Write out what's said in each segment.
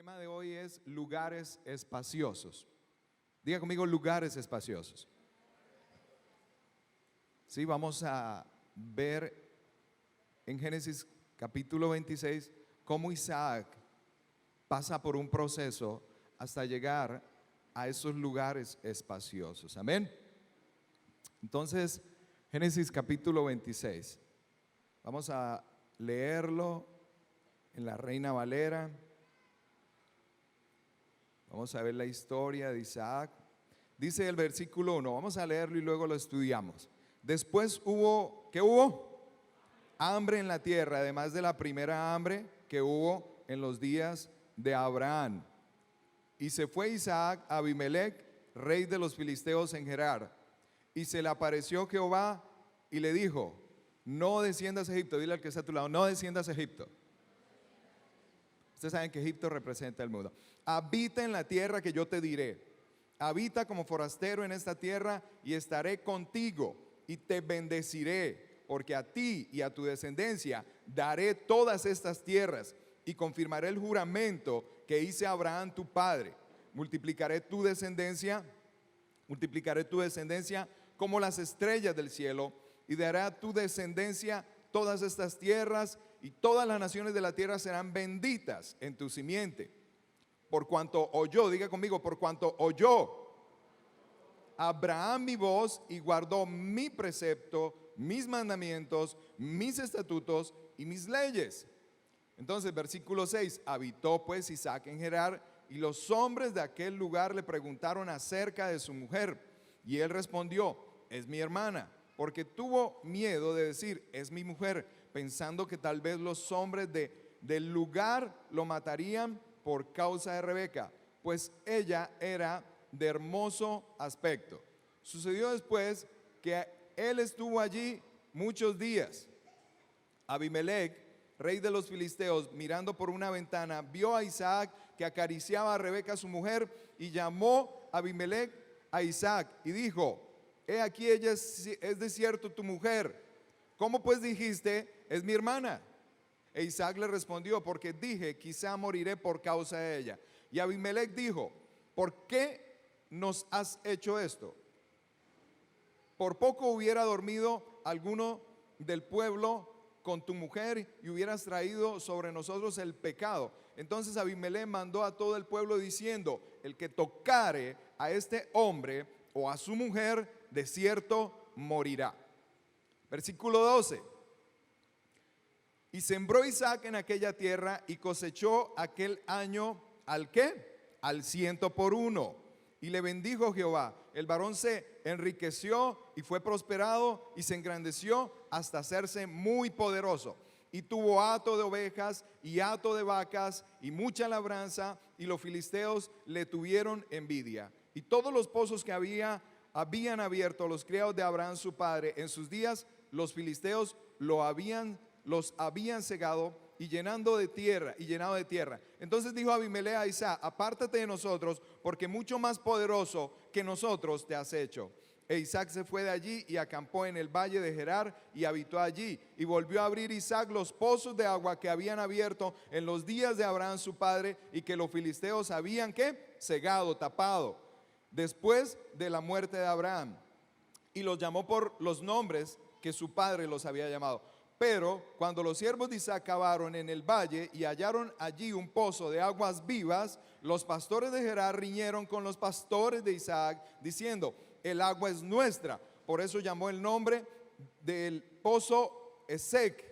tema de hoy es lugares espaciosos. Diga conmigo, lugares espaciosos. Sí, vamos a ver en Génesis capítulo 26 cómo Isaac pasa por un proceso hasta llegar a esos lugares espaciosos. Amén. Entonces, Génesis capítulo 26. Vamos a leerlo en la Reina Valera. Vamos a ver la historia de Isaac. Dice el versículo 1, vamos a leerlo y luego lo estudiamos. Después hubo, ¿qué hubo? Hambre en la tierra, además de la primera hambre que hubo en los días de Abraham. Y se fue Isaac a Abimelec, rey de los filisteos en Gerar. Y se le apareció Jehová y le dijo, no desciendas a Egipto. Dile al que está a tu lado, no desciendas a Egipto. Ustedes saben que Egipto representa el mundo. Habita en la tierra que yo te diré. Habita como forastero en esta tierra y estaré contigo y te bendeciré, porque a ti y a tu descendencia daré todas estas tierras y confirmaré el juramento que hice a Abraham tu padre. Multiplicaré tu descendencia como las estrellas del cielo y daré a tu descendencia todas estas tierras y todas las naciones de la tierra serán benditas en tu simiente. Por cuanto oyó, diga conmigo, por cuanto oyó Abraham mi voz y guardó mi precepto, mis mandamientos, mis estatutos y mis leyes. Entonces, versículo 6, habitó pues Isaac en Gerar y los hombres de aquel lugar le preguntaron acerca de su mujer. Y él respondió, es mi hermana, porque tuvo miedo de decir, es mi mujer, pensando que tal vez los hombres del lugar lo matarían por causa de Rebeca, pues ella era de hermoso aspecto. Sucedió después que él estuvo allí muchos días. Abimelec, rey de los filisteos, mirando por una ventana, vio a Isaac que acariciaba a Rebeca su mujer y llamó a Abimelec a Isaac y dijo, he aquí ella es de cierto tu mujer. ¿Cómo pues dijiste, es mi hermana? E Isaac le respondió, porque dije, quizá moriré por causa de ella. Y Abimelec dijo, ¿por qué nos has hecho esto? Por poco hubiera dormido alguno del pueblo con tu mujer y hubieras traído sobre nosotros el pecado. Entonces Abimelec mandó a todo el pueblo diciendo, el que tocare a este hombre o a su mujer, de cierto morirá. Versículo 12. Y sembró Isaac en aquella tierra y cosechó aquel año, ¿al qué? Al 100 por 1. Y le bendijo Jehová. El varón se enriqueció y fue prosperado y se engrandeció hasta hacerse muy poderoso. Y tuvo hato de ovejas y hato de vacas y mucha labranza, y los filisteos le tuvieron envidia. Y todos los pozos que habían abierto los criados de Abraham su padre en sus días, los filisteos los habían cegado y llenado de tierra. Entonces dijo Abimelec a Isaac, apártate de nosotros, porque mucho más poderoso que nosotros te has hecho. E Isaac se fue de allí y acampó en el valle de Gerar y habitó allí. Y volvió a abrir Isaac los pozos de agua que habían abierto en los días de Abraham su padre, y que los filisteos habían ¿qué? Cegado, tapado, después de la muerte de Abraham. Y los llamó por los nombres que su padre los había llamado. Pero cuando los siervos de Isaac cavaron en el valle y hallaron allí un pozo de aguas vivas, los pastores de Gerar riñeron con los pastores de Isaac, diciendo, el agua es nuestra. Por eso llamó el nombre del pozo Esek,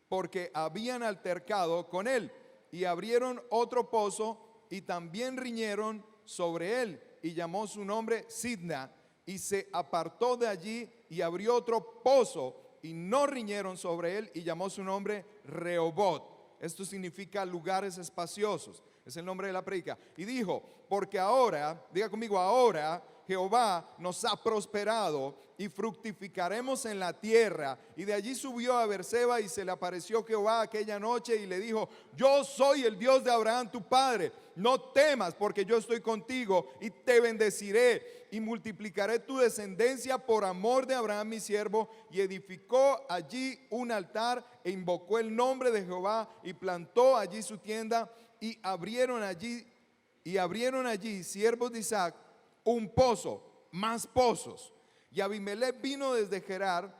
porque habían altercado con él. Y abrieron otro pozo y también riñeron sobre él, y llamó su nombre Sidna. Y se apartó de allí y abrió otro pozo, y no riñeron sobre él, y llamó su nombre Rehobot. Esto significa lugares espaciosos, es el nombre de la predica. Y dijo, porque ahora, diga conmigo, ahora Jehová nos ha prosperado y fructificaremos en la tierra. Y de allí subió a Beerseba y se le apareció Jehová aquella noche y le dijo: yo soy el Dios de Abraham tu padre, no temas, porque yo estoy contigo y te bendeciré y multiplicaré tu descendencia por amor de Abraham mi siervo. Y edificó allí un altar e invocó el nombre de Jehová y plantó allí su tienda. Y abrieron allí siervos de Isaac un pozo, más pozos. Y Abimelech vino desde Gerar,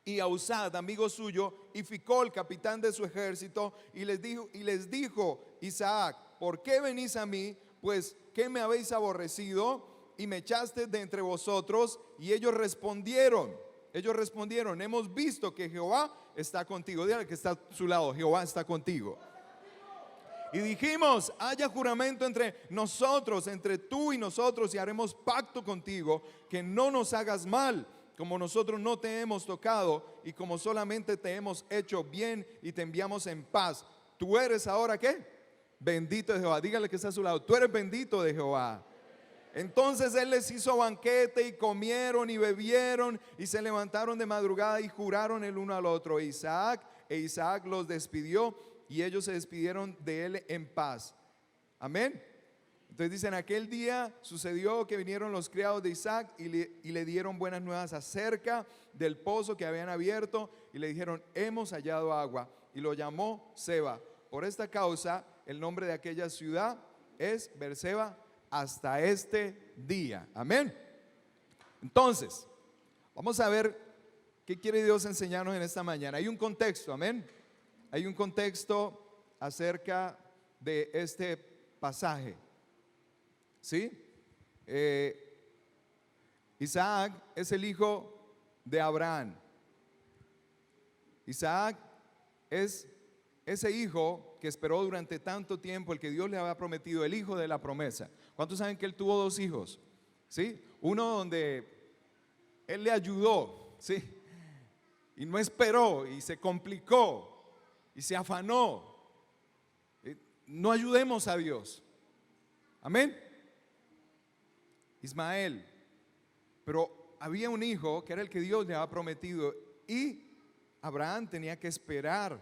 y Ahuzad, amigo suyo, y Ficol, capitán de su ejército, y les dijo Isaac: ¿por qué venís a mí? Pues ¿qué me habéis aborrecido y me echaste de entre vosotros? Y ellos respondieron, hemos visto que Jehová está contigo. Dígale que está a su lado: Jehová está contigo. Y dijimos: haya juramento entre nosotros, entre tú y nosotros, y haremos pacto contigo, que no nos hagas mal, como nosotros no te hemos tocado, y como solamente te hemos hecho bien y te enviamos en paz. Tú eres ahora, ¿qué? Bendito de Jehová. Dígale que está a su lado: tú eres bendito de Jehová. Entonces él les hizo banquete, y comieron y bebieron, y se levantaron de madrugada y juraron el uno al otro. Isaac los despidió, y ellos se despidieron de él en paz. Amén. Entonces dicen: aquel día sucedió que vinieron los criados de Isaac y le dieron buenas nuevas acerca del pozo que habían abierto, y le dijeron: hemos hallado agua. Y lo llamó Seba. Por esta causa el nombre de aquella ciudad es Beerseba hasta este día. Amén. Entonces vamos a ver qué quiere Dios enseñarnos en esta mañana. Hay un contexto, amén. Hay un contexto acerca de este pasaje, ¿sí? Isaac es el hijo de Abraham. Isaac es ese hijo que esperó durante tanto tiempo, el que Dios le había prometido, el hijo de la promesa. ¿Cuántos saben que él tuvo dos hijos? ¿Sí? Uno donde él le ayudó, ¿sí? Y no esperó, y se complicó, y se afanó. No ayudemos a Dios. Amén. Ismael. Pero había un hijo que era el que Dios le había prometido, y Abraham tenía que esperar.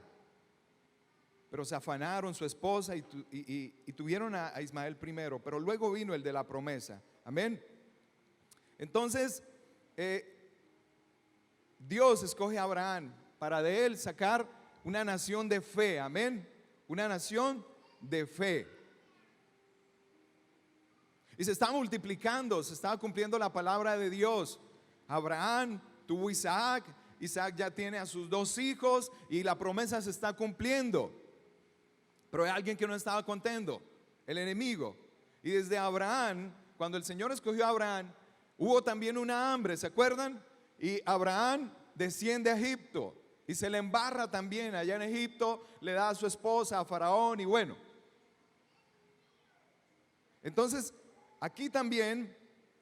Pero se afanaron su esposa y tuvieron a Ismael primero, pero luego vino el de la promesa. Amén. Entonces Dios escoge a Abraham para de él sacar una nación de fe. Amén. Una nación de fe. Y se está multiplicando, se estaba cumpliendo la palabra de Dios. Abraham tuvo Isaac, Isaac ya tiene a sus dos hijos y la promesa se está cumpliendo. Pero hay alguien que no estaba contento: el enemigo. Y desde Abraham, cuando el Señor escogió a Abraham, hubo también una hambre, ¿se acuerdan? Y Abraham desciende a Egipto y se le embarra también allá en Egipto, le da a su esposa a Faraón, y bueno. Entonces aquí también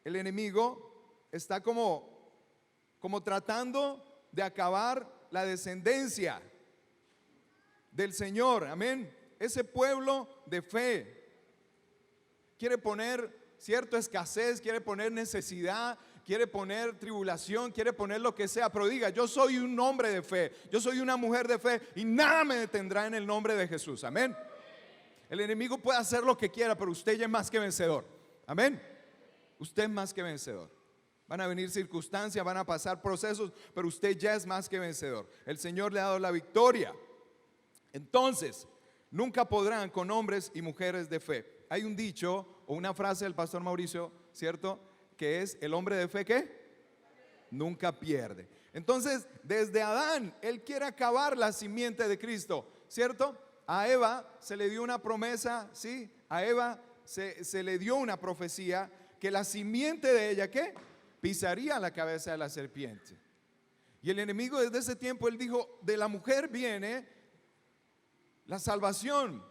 el enemigo está como tratando de acabar la descendencia del Señor. Amén. Ese pueblo de fe quiere poner cierta escasez, quiere poner necesidad, quiere poner tribulación, quiere poner lo que sea, pero diga: yo soy un hombre de fe, yo soy una mujer de fe, y nada me detendrá en el nombre de Jesús. Amén. El enemigo puede hacer lo que quiera, pero usted ya es más que vencedor. Amén. Usted es más que vencedor. Van a venir circunstancias, van a pasar procesos, pero usted ya es más que vencedor. El Señor le ha dado la victoria. Entonces, nunca podrán con hombres y mujeres de fe. Hay un dicho o una frase del pastor Mauricio, ¿cierto? Que es: el hombre de fe, ¿qué? Nunca pierde. Entonces, desde Adán, él quiere acabar la simiente de Cristo, ¿cierto? A Eva se le dio una promesa, ¿sí? A Eva se le dio una profecía que la simiente de ella, ¿qué? Pisaría la cabeza de la serpiente. Y el enemigo desde ese tiempo, él dijo: de la mujer viene la salvación.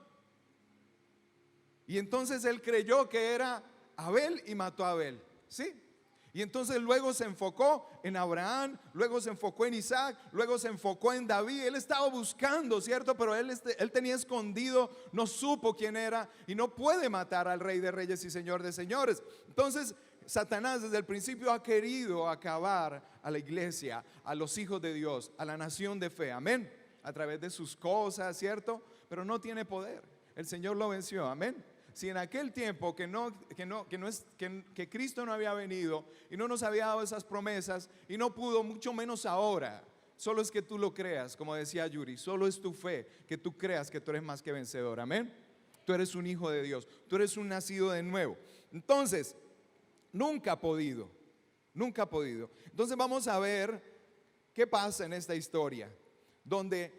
Y entonces él creyó que era Abel y mató a Abel, ¿sí? Y entonces luego se enfocó en Abraham, luego se enfocó en Isaac, luego se enfocó en David. Él estaba buscando, ¿cierto? Pero él tenía escondido, no supo quién era, y no puede matar al Rey de Reyes y Señor de Señores. Entonces Satanás desde el principio ha querido acabar a la iglesia, a los hijos de Dios, a la nación de fe, amén, a través de sus cosas, ¿cierto? Pero no tiene poder, el Señor lo venció, amén. Si en aquel tiempo que Cristo no había venido y no nos había dado esas promesas y no pudo, mucho menos ahora. Solo es que tú lo creas, como decía Yuri, solo es tu fe, que tú creas que tú eres más que vencedor, amén. Tú eres un hijo de Dios, tú eres un nacido de nuevo. Entonces, nunca ha podido. Entonces vamos a ver qué pasa en esta historia, donde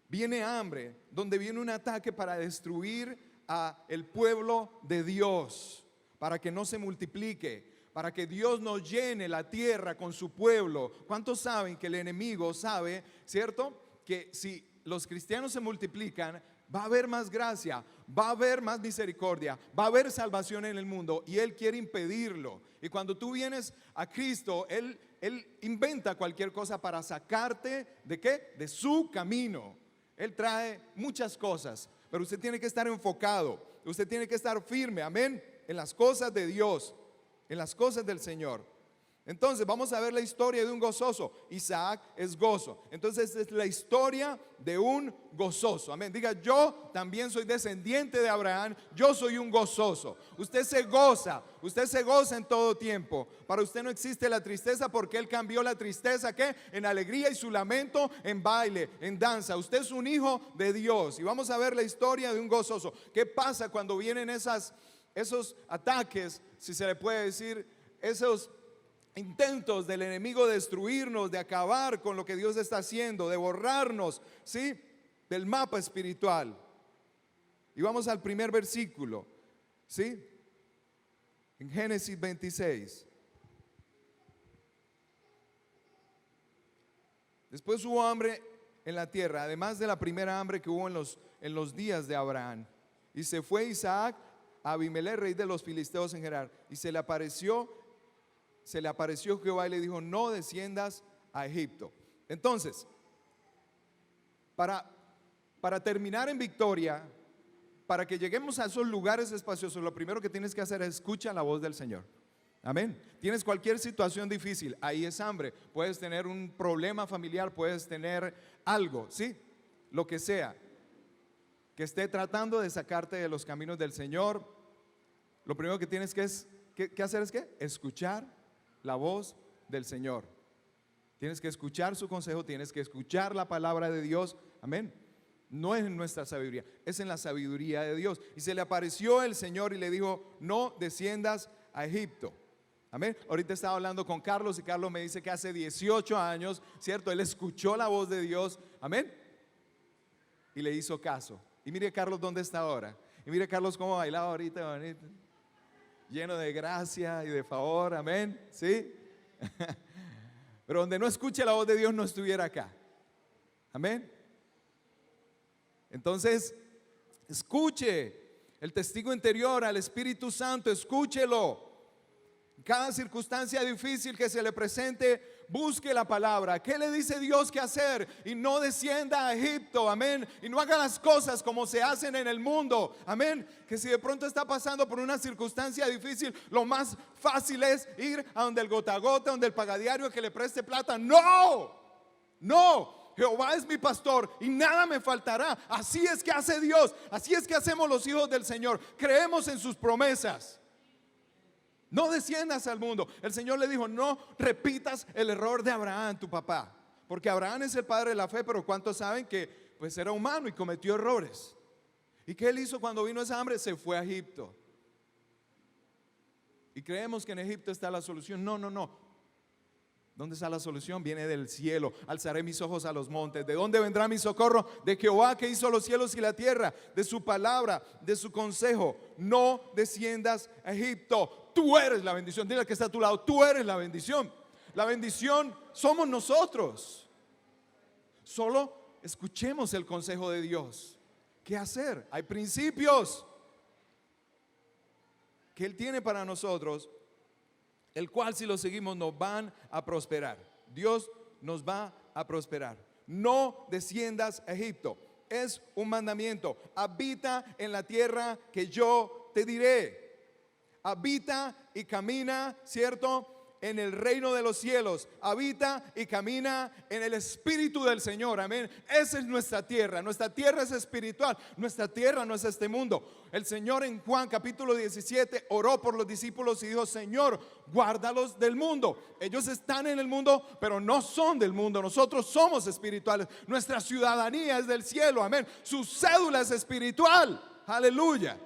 viene hambre, donde viene un ataque para destruir a el pueblo de Dios, para que no se multiplique, para que Dios no llene la tierra con su pueblo. ¿Cuántos saben que el enemigo sabe, cierto? Que si los cristianos se multiplican, va a haber más gracia, va a haber más misericordia, va a haber salvación en el mundo, y Él quiere impedirlo. Y cuando tú vienes a Cristo, Él inventa cualquier cosa para sacarte ¿de qué? De su camino. Él trae muchas cosas, pero usted tiene que estar enfocado, usted tiene que estar firme, amén, en las cosas de Dios, en las cosas del Señor. Entonces vamos a ver la historia de un gozoso. Isaac es gozo. Entonces es la historia de un gozoso, amén. Diga: yo también soy descendiente de Abraham, yo soy un gozoso. Usted se goza en todo tiempo. Para usted no existe la tristeza, porque Él cambió la tristeza ¿qué? En alegría, y su lamento en baile, en danza. Usted es un hijo de Dios. Y vamos a ver la historia de un gozoso. ¿Qué pasa cuando vienen esos ataques, si se le puede decir, esos intentos del enemigo de destruirnos, de acabar con lo que Dios está haciendo, de borrarnos, ¿sí?, del mapa espiritual? Y vamos al primer versículo, ¿sí? En Génesis 26. Después hubo hambre en la tierra, además de la primera hambre que hubo en los días de Abraham. Y se fue Isaac a Abimelech, rey de los filisteos en Gerar, y se le apareció Jehová y le dijo: no desciendas a Egipto. Entonces, para terminar en victoria, para que lleguemos a esos lugares espaciosos, lo primero que tienes que hacer es escuchar la voz del Señor. Amén. Tienes cualquier situación difícil, ahí es hambre, puedes tener un problema familiar, puedes tener algo, ¿sí? Lo que sea que esté tratando de sacarte de los caminos del Señor, lo primero que tienes que hacer es ¿qué? Escuchar la voz del Señor. Tienes que escuchar su consejo, tienes que escuchar la palabra de Dios, amén. No es en nuestra sabiduría, es en la sabiduría de Dios. Y se le apareció el Señor y le dijo: no desciendas a Egipto. Amén. Ahorita estaba hablando con Carlos y Carlos me dice que hace 18 años, ¿cierto? Él escuchó la voz de Dios, amén, y le hizo caso. Y mire Carlos dónde está ahora. Y mire Carlos cómo bailaba ahorita, bonito, lleno de gracia y de favor, amén, ¿sí? Pero donde no escuche la voz de Dios no estuviera acá, amén. Entonces, escuche el testigo interior, al Espíritu Santo, escúchelo. Cada circunstancia difícil que se le presente, busque la palabra. ¿Qué le dice Dios que hacer? Y no descienda a Egipto, amén. Y no haga las cosas como se hacen en el mundo, amén. Que si de pronto está pasando por una circunstancia difícil, lo más fácil es ir a donde el gota a gota, donde el pagadiario, que le preste plata. No, no. Jehová es mi pastor y nada me faltará. Así es que hace Dios, así es que hacemos los hijos del Señor. Creemos en sus promesas. No desciendas al mundo. El Señor le dijo: no repitas el error de Abraham, tu papá, porque Abraham es el padre de la fe, pero ¿cuántos saben que pues era humano y cometió errores? ¿Y qué él hizo cuando vino esa hambre? Se fue a Egipto. Y creemos que en Egipto está la solución. No, no, no. ¿Dónde está la solución? Viene del cielo. Alzaré mis ojos a los montes. ¿De dónde vendrá mi socorro? De Jehová, que hizo los cielos y la tierra. De su palabra, de su consejo. No desciendas a Egipto. Tú eres la bendición. Dile al que está a tu lado: tú eres la bendición. La bendición somos nosotros. Solo escuchemos el consejo de Dios. ¿Qué hacer? Hay principios que Él tiene para nosotros, el cual si lo seguimos nos van a prosperar. Dios nos va a prosperar. No desciendas a Egipto. Es un mandamiento. Habita en la tierra que yo te diré. habita y camina, ¿cierto?, en el reino de los cielos, habita y camina en el Espíritu del Señor, amén. Esa es nuestra tierra es espiritual, nuestra tierra no es este mundo. El Señor en Juan capítulo 17 oró por los discípulos y dijo: Señor, guárdalos del mundo. Ellos están en el mundo, pero no son del mundo. Nosotros somos espirituales, nuestra ciudadanía es del cielo, amén. Su cédula es espiritual, aleluya.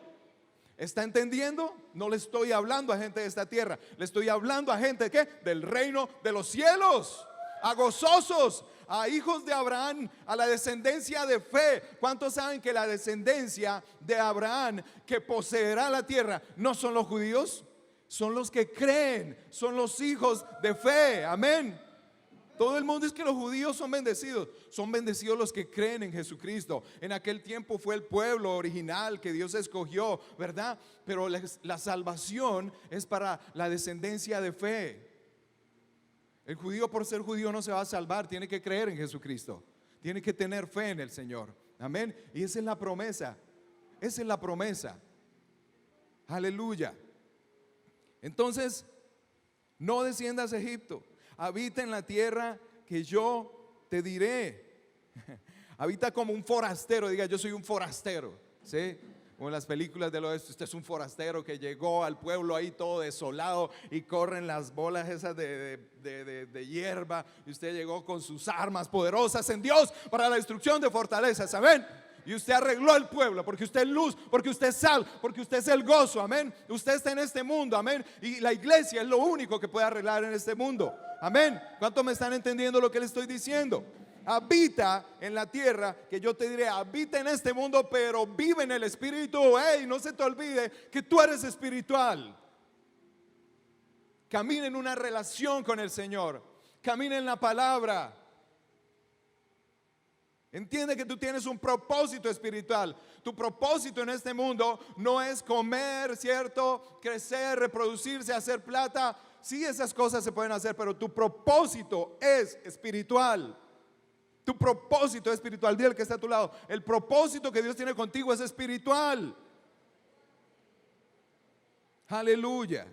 ¿Está entendiendo? No le estoy hablando a gente de esta tierra, le estoy hablando a gente ¿qué? Del reino de los cielos, a gozosos, a hijos de Abraham, a la descendencia de fe. ¿Cuántos saben que la descendencia de Abraham que poseerá la tierra no son los judíos? Son los que creen, son los hijos de fe, amén. Todo el mundo dice que los judíos son bendecidos los que creen en Jesucristo. En aquel tiempo fue el pueblo original que Dios escogió, ¿verdad? Pero la salvación es para la descendencia de fe. El judío, por ser judío, no se va a salvar, tiene que creer en Jesucristo, tiene que tener fe en el Señor, amén. Y esa es la promesa, aleluya. Entonces, no desciendas a Egipto. Habita en la tierra que yo te diré. Habita como un forastero. Diga: yo soy un forastero, ¿sí? Como en las películas del oeste, usted es un forastero que llegó al pueblo ahí todo desolado y corren las bolas esas de hierba, y usted llegó con sus armas poderosas en Dios para la destrucción de fortalezas, amén. Y usted arregló el pueblo, porque usted es luz, porque usted es sal, porque usted es el gozo, amén. Usted está en este mundo, amén. Y la iglesia es lo único que puede arreglar en este mundo, amén. ¿Cuántos me están entendiendo lo que le estoy diciendo? Habita en la tierra que yo te diré. Habita en este mundo, pero vive en el Espíritu. Hey, no se te olvide que tú eres espiritual. Camina en una relación con el Señor, camina en la palabra. Entiende que tú tienes un propósito espiritual. Tu propósito en este mundo no es comer, ¿cierto? Crecer, reproducirse, hacer plata. Sí, esas cosas se pueden hacer, pero tu propósito es espiritual. Tu propósito es espiritual. Dile al que está a tu lado: el propósito que Dios tiene contigo es espiritual. Aleluya.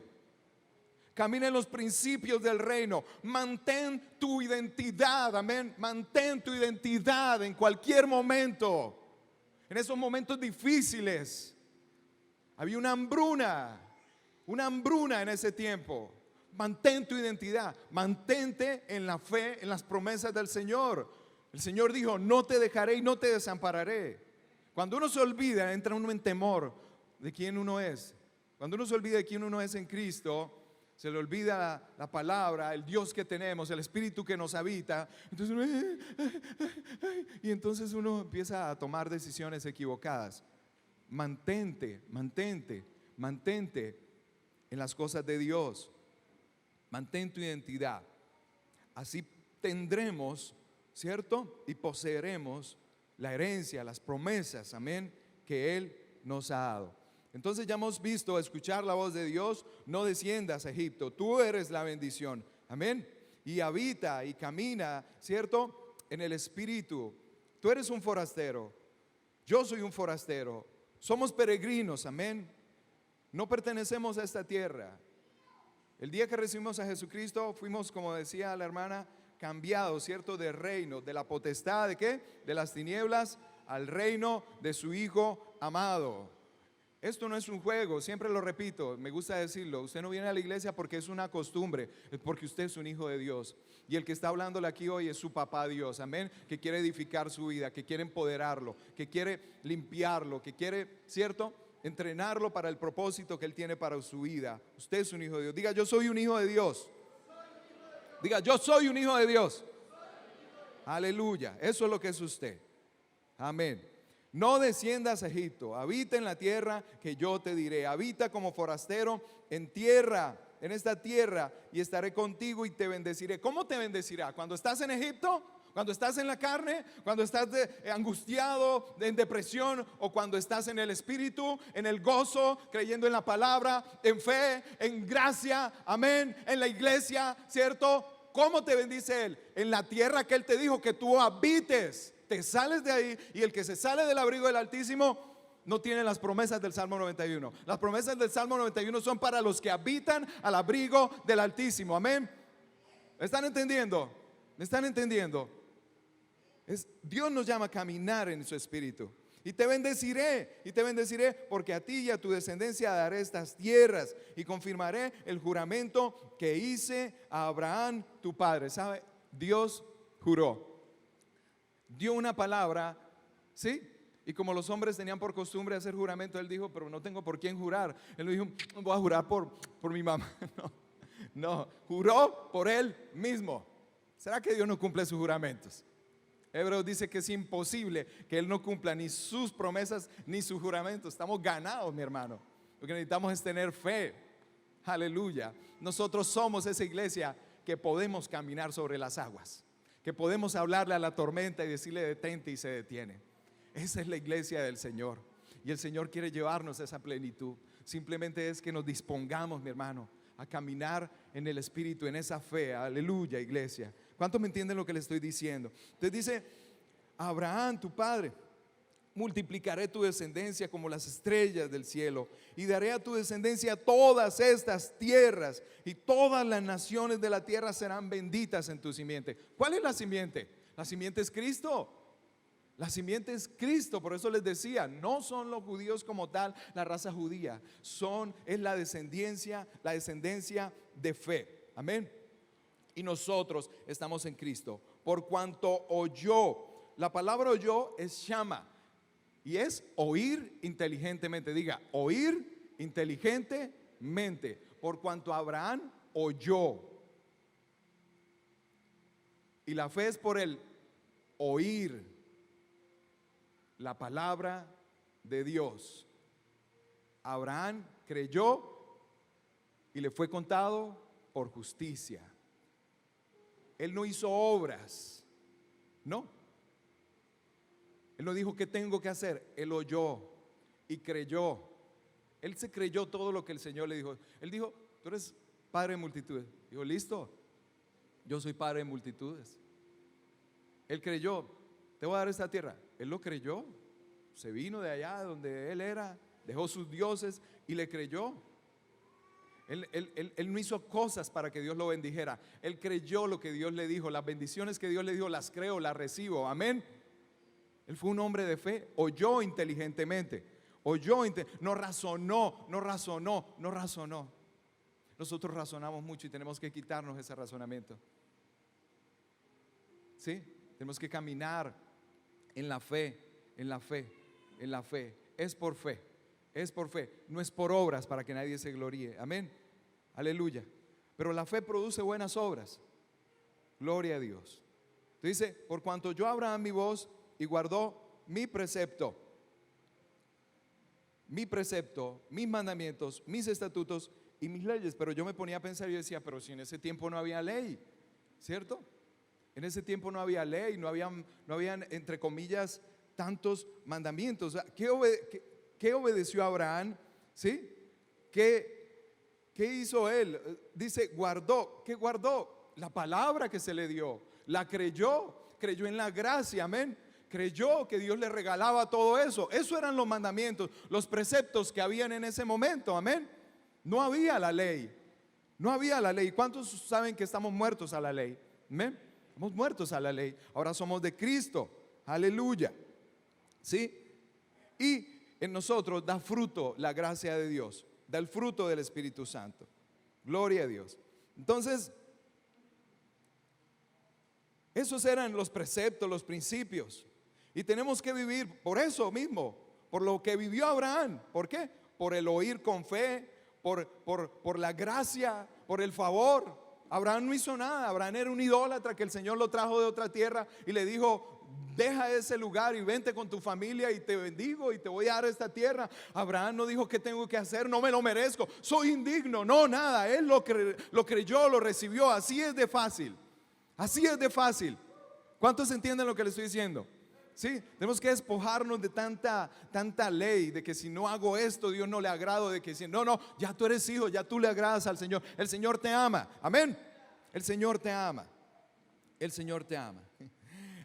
Camina en los principios del reino. Mantén tu identidad, amén. Mantén tu identidad en cualquier momento. En esos momentos difíciles había una hambruna en ese tiempo. Mantén tu identidad, mantente en la fe, en las promesas del Señor. El Señor dijo: no te dejaré y no te desampararé. Cuando uno se olvida, entra uno en temor de quién uno es. Cuando uno se olvida de quién uno es en Cristo, se le olvida la palabra, el Dios que tenemos, el Espíritu que nos habita. Y entonces uno empieza a tomar decisiones equivocadas. Mantente en las cosas de Dios. Mantén tu identidad. Así tendremos, ¿cierto? Y poseeremos la herencia, las promesas, amén, que Él nos ha dado. Entonces ya hemos visto: escuchar la voz de Dios. No desciendas a Egipto, tú eres la bendición, amén. Y habita y camina, ¿cierto?, en el Espíritu. Tú eres un forastero, yo soy un forastero, somos peregrinos, amén. No pertenecemos a esta tierra. El día que recibimos a Jesucristo fuimos, como decía la hermana, cambiados, ¿cierto?, de reino, de la potestad ¿de qué? De las tinieblas al reino de su Hijo amado. Esto no es un juego, siempre lo repito, me gusta decirlo. Usted no viene a la iglesia porque es una costumbre, es porque usted es un hijo de Dios. Y el que está hablándole aquí hoy es su papá Dios, amén, que quiere edificar su vida, que quiere empoderarlo, que quiere limpiarlo, que quiere, ¿cierto?, entrenarlo para el propósito que Él tiene para su vida. Usted es un hijo de Dios. Diga: yo soy un hijo de Dios. Diga: yo soy un hijo de Dios. Aleluya, eso es lo que es usted. Amén. No desciendas a Egipto, habita en la tierra que yo te diré. Habita como forastero en esta tierra, y estaré contigo y te bendeciré. ¿Cómo te bendecirá? ¿Cuando estás en Egipto? ¿Cuando estás en la carne? ¿Cuando estás angustiado, en depresión? ¿O cuando estás en el Espíritu, en el gozo, creyendo en la palabra, en fe, en gracia, amén, en la iglesia, ¿cierto? ¿Cómo te bendice Él? En la tierra que Él te dijo que tú habites. Te sales de ahí, y el que se sale del abrigo del Altísimo no tiene las promesas del Salmo 91. Las promesas del Salmo 91 son para los que habitan al abrigo del Altísimo. Amén. ¿Me están entendiendo? ¿Me están entendiendo? Dios nos llama a caminar en su espíritu. Y te bendeciré, porque a ti y a tu descendencia daré estas tierras y confirmaré el juramento que hice a Abraham tu padre. ¿Sabe? Dios juró, dio una palabra, ¿sí? Y como los hombres tenían por costumbre hacer juramento, él dijo, pero no tengo por quién jurar. Él no dijo, voy a jurar por mi mamá. No, juró por él mismo. ¿Será que Dios no cumple sus juramentos? Hebreos dice que es imposible que Él no cumpla ni sus promesas ni sus juramentos. Estamos ganados, mi hermano. Lo que necesitamos es tener fe. Aleluya. Nosotros somos esa iglesia que podemos caminar sobre las aguas, que podemos hablarle a la tormenta y decirle detente y se detiene. Esa es la iglesia del Señor. Y el Señor quiere llevarnos a esa plenitud. Simplemente es que nos dispongamos, mi hermano, a caminar en el Espíritu, en esa fe. Aleluya, iglesia. ¿Cuántos me entienden lo que le estoy diciendo? Entonces dice, Abraham, tu padre, multiplicaré tu descendencia como las estrellas del cielo y daré a tu descendencia todas estas tierras y todas las naciones de la tierra serán benditas en tu simiente. ¿Cuál es la simiente? La simiente es Cristo. La simiente es Cristo. Por eso les decía, no son los judíos como tal, la raza judía, es la descendencia de fe. Amén. Y nosotros estamos en Cristo. Por cuanto oyó, la palabra oyó es shama y es oír inteligentemente. Diga, oír inteligentemente. Por cuanto Abraham oyó. Y la fe es por el oír la palabra de Dios. Abraham creyó y le fue contado por justicia. Él no hizo obras, no. Él no dijo qué tengo que hacer. Él oyó y creyó. Él se creyó todo lo que el Señor le dijo. Él dijo, tú eres padre de multitudes. Dijo, listo, yo soy padre de multitudes. Él creyó, te voy a dar esta tierra. Él lo creyó. Se vino de allá donde él era, dejó sus dioses y le creyó. Él no hizo cosas para que Dios lo bendijera. Él creyó lo que Dios le dijo. Las bendiciones que Dios le dijo las creo, las recibo. Amén. Él fue un hombre de fe. Oyó inteligentemente. No razonó. Nosotros razonamos mucho y tenemos que quitarnos ese razonamiento. ¿Sí? Tenemos que caminar en la fe. Es por fe. Es por fe, no es por obras para que nadie se gloríe. Amén, aleluya. Pero la fe produce buenas obras. Gloria a Dios. Dice, por cuanto yo Abraham mi voz y guardó mi precepto, mis mandamientos, mis estatutos y mis leyes. Pero yo me ponía a pensar y decía, pero si en ese tiempo no había ley, ¿cierto? En ese tiempo no había ley, no habían entre comillas tantos mandamientos. ¿Qué obedeció Abraham? ¿Sí? ¿Qué hizo él? Dice, guardó. ¿Qué guardó? La palabra que se le dio. La creyó en la gracia, amén. Creyó que Dios le regalaba todo eso. Esos eran los mandamientos, los preceptos que habían en ese momento, amén. No había la ley. ¿Cuántos saben que estamos muertos a la ley? Amén. Estamos muertos a la ley. Ahora somos de Cristo. Aleluya. ¿Sí? Y en nosotros da fruto la gracia de Dios, da el fruto del Espíritu Santo. Gloria a Dios. Entonces, esos eran los preceptos, los principios. Y tenemos que vivir por eso mismo, por lo que vivió Abraham. ¿Por qué? Por el oír con fe, por la gracia, por el favor. Abraham no hizo nada. Abraham era un idólatra que el Señor lo trajo de otra tierra y le dijo, deja ese lugar y vente con tu familia y te bendigo y te voy a dar esta tierra. Abraham no dijo qué tengo que hacer, no me lo merezco, soy indigno, no, nada. Él lo creyó, lo recibió. Así es de fácil. ¿Cuántos entienden lo que le estoy diciendo? Sí, tenemos que despojarnos de tanta ley, de que si no hago esto Dios no le agrado, de que si no, ya tú eres hijo, ya tú le agradas al Señor. El Señor te ama, amén. El Señor te ama.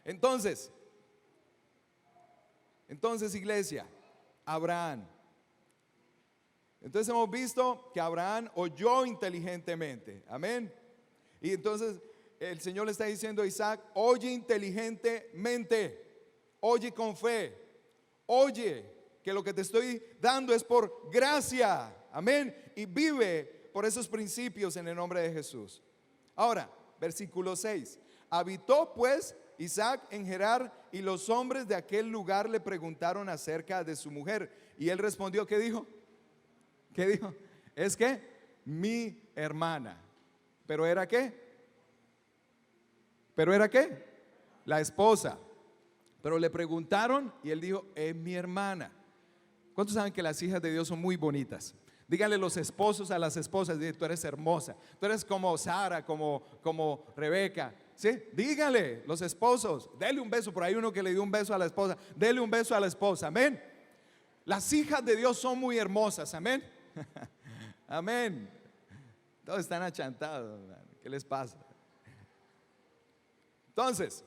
Entonces, iglesia, Abraham. Entonces hemos visto que Abraham oyó inteligentemente. Amén. Y entonces el Señor le está diciendo a Isaac: oye inteligentemente, oye con fe, oye que lo que te estoy dando es por gracia. Amén. Y vive por esos principios en el nombre de Jesús. Ahora, versículo 6. Habitó pues Isaac en Gerar, y los hombres de aquel lugar le preguntaron acerca de su mujer. Y él respondió, ¿qué dijo? ¿Qué dijo? Es que mi hermana. ¿Pero era qué? ¿Pero era qué? La esposa. Pero le preguntaron y él dijo, es mi hermana. ¿Cuántos saben que las hijas de Dios son muy bonitas? Díganle los esposos a las esposas: tú eres hermosa, tú eres como Sara, como Rebeca. ¿Sí? Díganle los esposos, dele un beso. Por ahí uno que le dio un beso a la esposa, dele un beso a la esposa. Amén. Las hijas de Dios son muy hermosas. Amén. Amén. Todos están achantados. ¿Qué les pasa? Entonces,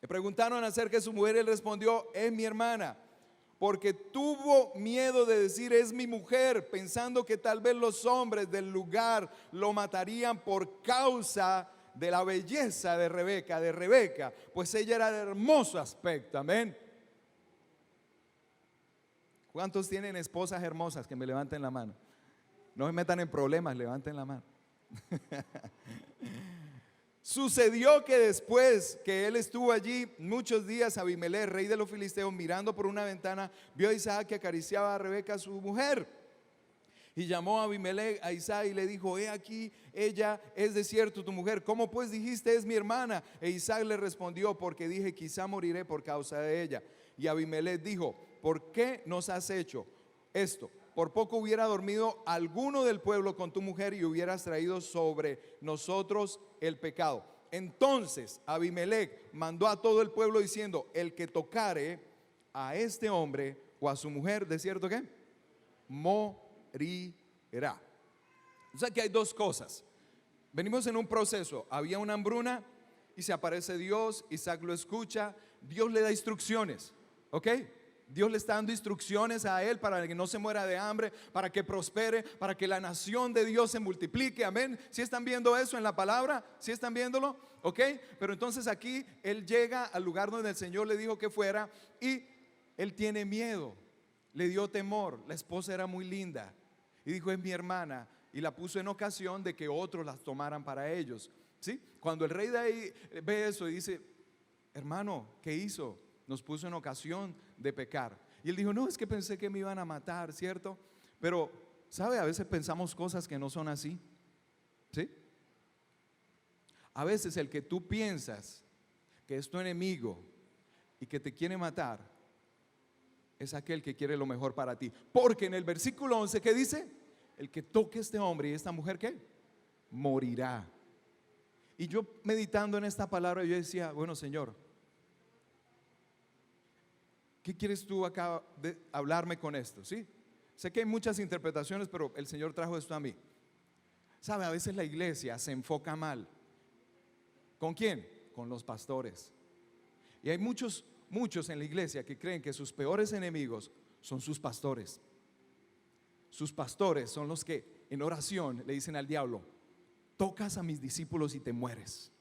le preguntaron acerca de su mujer y él respondió, es mi hermana, porque tuvo miedo de decir es mi mujer, pensando que tal vez los hombres del lugar lo matarían por causa de la belleza de Rebeca, pues ella era de hermoso aspecto. Amén. ¿Cuántos tienen esposas hermosas? Que me levanten la mano. No se metan en problemas, levanten la mano. Sucedió que después que él estuvo allí muchos días, Abimelech, rey de los filisteos, mirando por una ventana, vio a Isaac que acariciaba a Rebeca, su mujer. Y llamó a Abimelech a Isaac y le dijo, he aquí, ella es de cierto tu mujer. ¿Cómo pues dijiste es mi hermana? E Isaac le respondió, porque dije, quizá moriré por causa de ella. Y Abimelech dijo, ¿por qué nos has hecho esto? Por poco hubiera dormido alguno del pueblo con tu mujer y hubieras traído sobre nosotros el pecado. Entonces Abimelech mandó a todo el pueblo diciendo, el que tocare a este hombre o a su mujer, ¿de cierto qué? Morirá. O sea que hay dos cosas. Venimos en un proceso. Había una hambruna y se aparece Dios. Isaac lo escucha. Dios le da instrucciones. ¿Ok? Dios le está dando instrucciones a él para que no se muera de hambre, para que prospere, para que la nación de Dios se multiplique. Amén. ¿Sí están viendo eso en la palabra? ¿Sí están viéndolo? ¿Ok? Pero entonces aquí él llega al lugar donde el Señor le dijo que fuera y él tiene miedo, le dio temor. La esposa era muy linda y dijo, es mi hermana, y la puso en ocasión de que otros las tomaran para ellos. ¿Sí? Cuando el rey de ahí ve eso y dice, hermano, ¿qué hizo? Nos puso en ocasión de pecar. Y él dijo, no, es que pensé que me iban a matar, ¿cierto? Pero, ¿sabe? A veces pensamos cosas que no son así. ¿Sí? A veces el que tú piensas que es tu enemigo y que te quiere matar es aquel que quiere lo mejor para ti. Porque en el versículo 11, ¿qué dice? El que toque a este hombre y esta mujer, ¿qué? Morirá. Y yo meditando en esta palabra, yo decía, bueno, Señor, ¿qué quieres tú acá de hablarme con esto? ¿Sí? Sé que hay muchas interpretaciones, pero el Señor trajo esto a mí. ¿Sabe? A veces la iglesia se enfoca mal. ¿Con quién? Con los pastores. Y hay muchos en la iglesia que creen que sus peores enemigos son sus pastores. Sus pastores son los que en oración le dicen al diablo, tocas a mis discípulos y te mueres.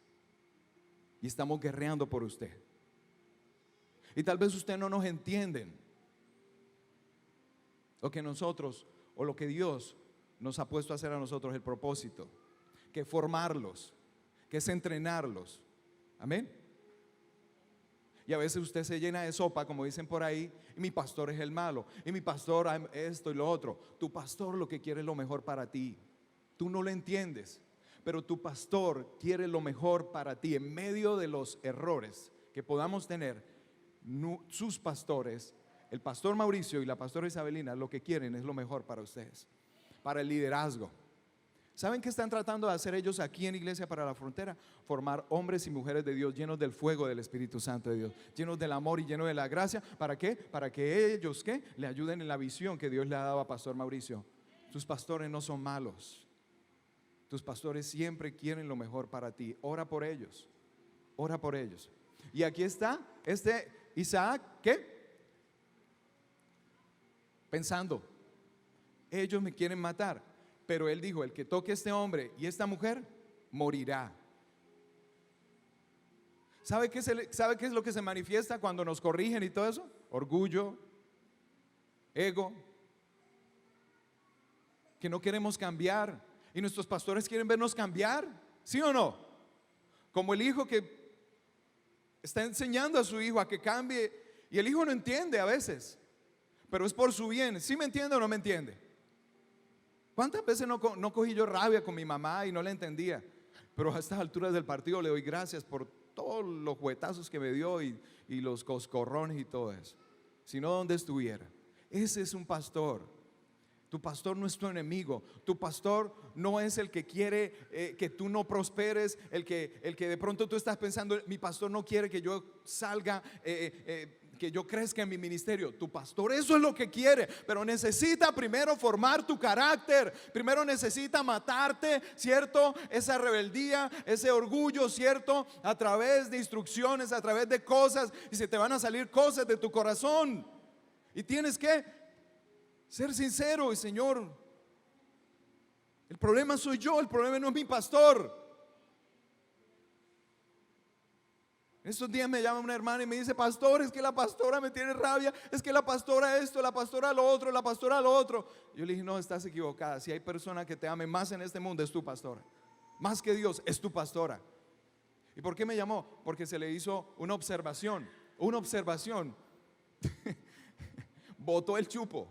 Y estamos guerreando por usted. Y tal vez usted no nos entienden lo que nosotros o lo que Dios nos ha puesto a hacer a nosotros, el propósito, que formarlos, que es entrenarlos. Amén. Y a veces usted se llena de sopa, como dicen por ahí, y mi pastor es el malo, y mi pastor esto y lo otro. Tu pastor lo que quiere es lo mejor para ti. Tú no lo entiendes, pero tu pastor quiere lo mejor para ti. En medio de los errores que podamos tener, sus pastores, el pastor Mauricio y la pastora Isabelina, lo que quieren es lo mejor para ustedes, para el liderazgo. ¿Saben qué están tratando de hacer ellos aquí en Iglesia para la Frontera? Formar hombres y mujeres de Dios llenos del fuego del Espíritu Santo de Dios, llenos del amor y llenos de la gracia. ¿Para qué? Para que ellos, ¿qué? Le ayuden en la visión que Dios le ha dado a pastor Mauricio. Tus pastores no son malos. Tus pastores siempre quieren lo mejor para ti. Ora por ellos. Ora por ellos. Y aquí está Isaac, ¿qué? pensando, ellos me quieren matar. Pero él dijo, el que toque a este hombre y esta mujer, morirá. ¿Sabe qué es lo que se manifiesta cuando nos corrigen y todo eso? Orgullo, ego, que no queremos cambiar. Y nuestros pastores quieren vernos cambiar, ¿sí o no? Como el hijo que está enseñando a su hijo a que cambie, y el hijo no entiende a veces, pero es por su bien. ¿Sí me entiende o no me entiende? ¿Cuántas veces no cogí yo rabia con mi mamá y no la entendía? Pero a estas alturas del partido le doy gracias por todos los juguetazos que me dio y los coscorrones y todo eso. Si no, ¿dónde estuviera? Ese es un pastor. Tu pastor no es tu enemigo. Tu pastor no es el que quiere que tú no prosperes, el que de pronto tú estás pensando, mi pastor no quiere que yo salga, que yo crezca en mi ministerio. Tu pastor eso es lo que quiere, pero necesita primero formar tu carácter. Primero necesita matarte, ¿cierto? Esa rebeldía, ese orgullo, ¿cierto? A través de instrucciones, a través de cosas, y se te van a salir cosas de tu corazón. Y tienes que ser sincero y Señor, el problema soy yo, el problema no es mi pastor. Estos días me llama una hermana y me dice, pastor, es que la pastora me tiene rabia, es que la pastora esto, la pastora lo otro, la pastora lo otro. Yo le dije, no, estás equivocada. Si hay persona que te ame más en este mundo, es tu pastora. Más que Dios, es tu pastora. ¿Y por qué me llamó? Porque se le hizo una observación. Botó el chupo,